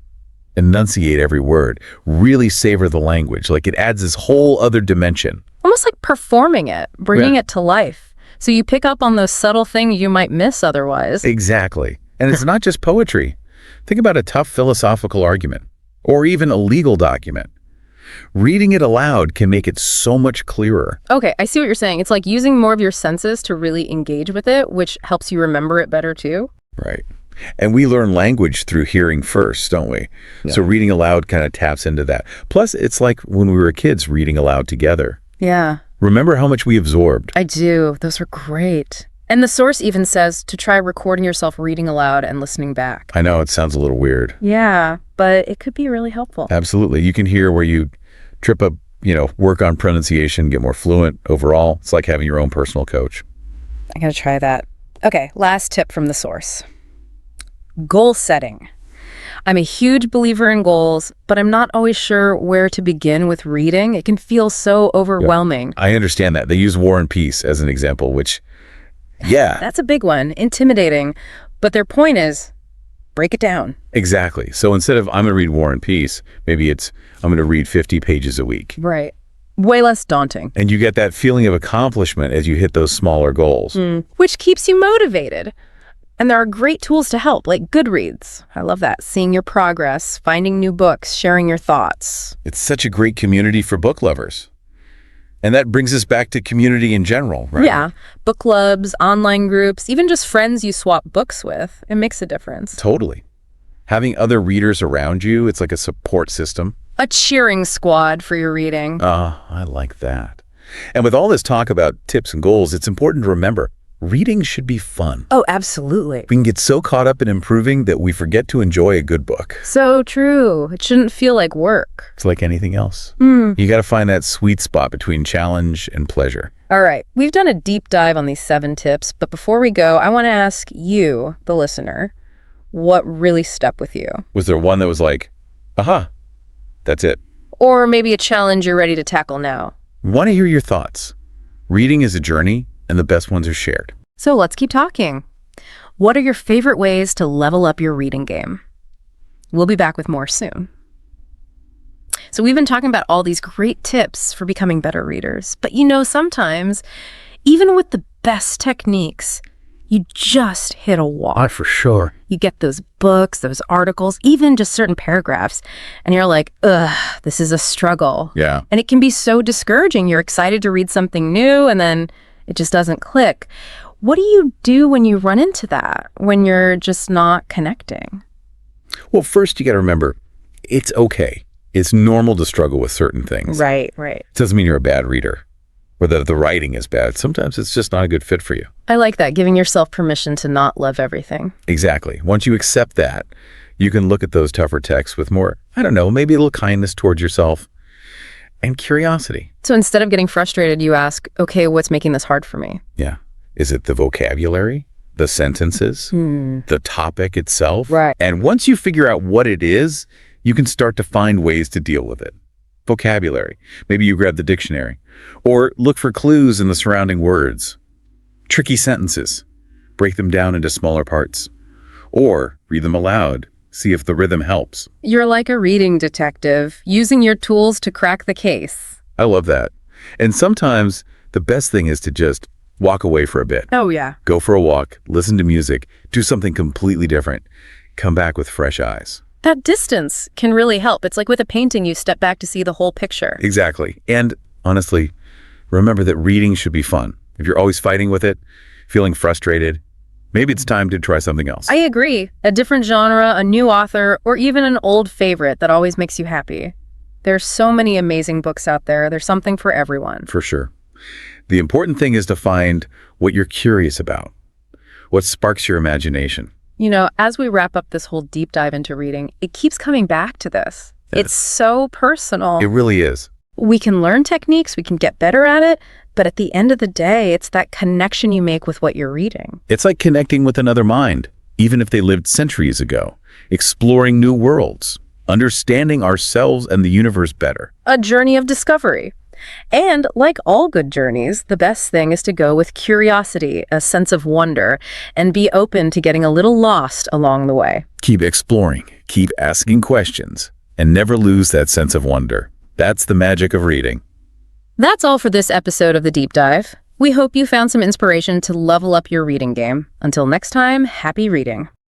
enunciate every word, really savor the language. Like it adds this whole other dimension. Almost like performing it, bringing it to life. So you pick up on those subtle things you might miss otherwise. Exactly. And it's not just poetry. Think about a tough philosophical argument, or even a legal document. Reading it aloud can make it so much clearer. Okay, I see what you're saying. It's like using more of your senses to really engage with it, which helps you remember it better too. Right. And we learn language through hearing first, don't we? Yeah. So reading aloud kind of taps into that. Plus, it's like when we were kids reading aloud together. Yeah. Remember how much we absorbed? I do. Those were great. And the source even says to try recording yourself reading aloud and listening back. I know it sounds a little weird. Yeah, but it could be really helpful. Absolutely. You can hear where you trip up, work on pronunciation, get more fluent overall. It's like having your own personal coach. I'm going to try that. Okay, last tip from the source. Goal setting. I'm a huge believer in goals, but I'm not always sure where to begin with reading. It can feel so overwhelming. Yeah, I understand that. They use War and Peace as an example, which, yeah. That's a big one, intimidating. But their point is, break it down. Exactly. So instead of I'm going to read War and Peace, maybe it's I'm going to read 50 pages a week. Right. Way less daunting. And you get that feeling of accomplishment as you hit those smaller goals. Which keeps you motivated. And there are great tools to help, like Goodreads. I love that. Seeing your progress, finding new books, sharing your thoughts. It's such a great community for book lovers. And that brings us back to community in general, right? Yeah. Book clubs, online groups, even just friends you swap books with. It makes a difference. Totally. Having other readers around you, it's like a support system. A cheering squad for your reading. I like that. And with all this talk about tips and goals, it's important to remember, reading should be fun. Oh, absolutely. We can get so caught up in improving that we forget to enjoy a good book. So true. It shouldn't feel like work. It's like anything else. You got to find that sweet spot between challenge and pleasure. All right. We've done a deep dive on these 7 tips, but before we go, I want to ask you, the listener, what really stuck with you? Was there one that was like, aha, that's it? Or maybe a challenge you're ready to tackle now? Want to hear your thoughts. Reading is a journey, and the best ones are shared. So let's keep talking. What are your favorite ways to level up your reading game? We'll be back with more soon. So we've been talking about all these great tips for becoming better readers. But sometimes, even with the best techniques, you just hit a wall. For sure. You get those books, those articles, even just certain paragraphs, and you're like, ugh, this is a struggle. Yeah. And it can be so discouraging. You're excited to read something new, and then it just doesn't click. What do you do when you run into that, when you're just not connecting? Well, first you got to remember, it's okay. It's normal to struggle with certain things. Right. It doesn't mean you're a bad reader or that the writing is bad. Sometimes it's just not a good fit for you. I like that, giving yourself permission to not love everything. Exactly. Once you accept that, you can look at those tougher texts with more, maybe a little kindness towards yourself and curiosity. So instead of getting frustrated, you ask, okay, what's making this hard for me? Yeah. Is it the vocabulary, the sentences, the topic itself? Right. And once you figure out what it is, you can start to find ways to deal with it. Vocabulary. Maybe you grab the dictionary or look for clues in the surrounding words. Tricky sentences. Break them down into smaller parts. Or read them aloud. See if the rhythm helps. You're like a reading detective, using your tools to crack the case. I love that. And sometimes the best thing is to just walk away for a bit. Oh, yeah. Go for a walk, listen to music, do something completely different. Come back with fresh eyes. That distance can really help. It's like with a painting, you step back to see the whole picture. Exactly. And honestly, remember that reading should be fun. If you're always fighting with it, feeling frustrated, maybe it's time to try something else. I agree. A different genre, a new author, or even an old favorite that always makes you happy. There's so many amazing books out there. There's something for everyone. For sure. The important thing is to find what you're curious about, what sparks your imagination. As we wrap up this whole deep dive into reading, it keeps coming back to this. It's so personal. It really is. We can learn techniques, we can get better at it, but at the end of the day, it's that connection you make with what you're reading. It's like connecting with another mind, even if they lived centuries ago, exploring new worlds, understanding ourselves and the universe better. A journey of discovery. And like all good journeys, the best thing is to go with curiosity, a sense of wonder, and be open to getting a little lost along the way. Keep exploring, keep asking questions, and never lose that sense of wonder. That's the magic of reading. That's all for this episode of The Deep Dive. We hope you found some inspiration to level up your reading game. Until next time, happy reading.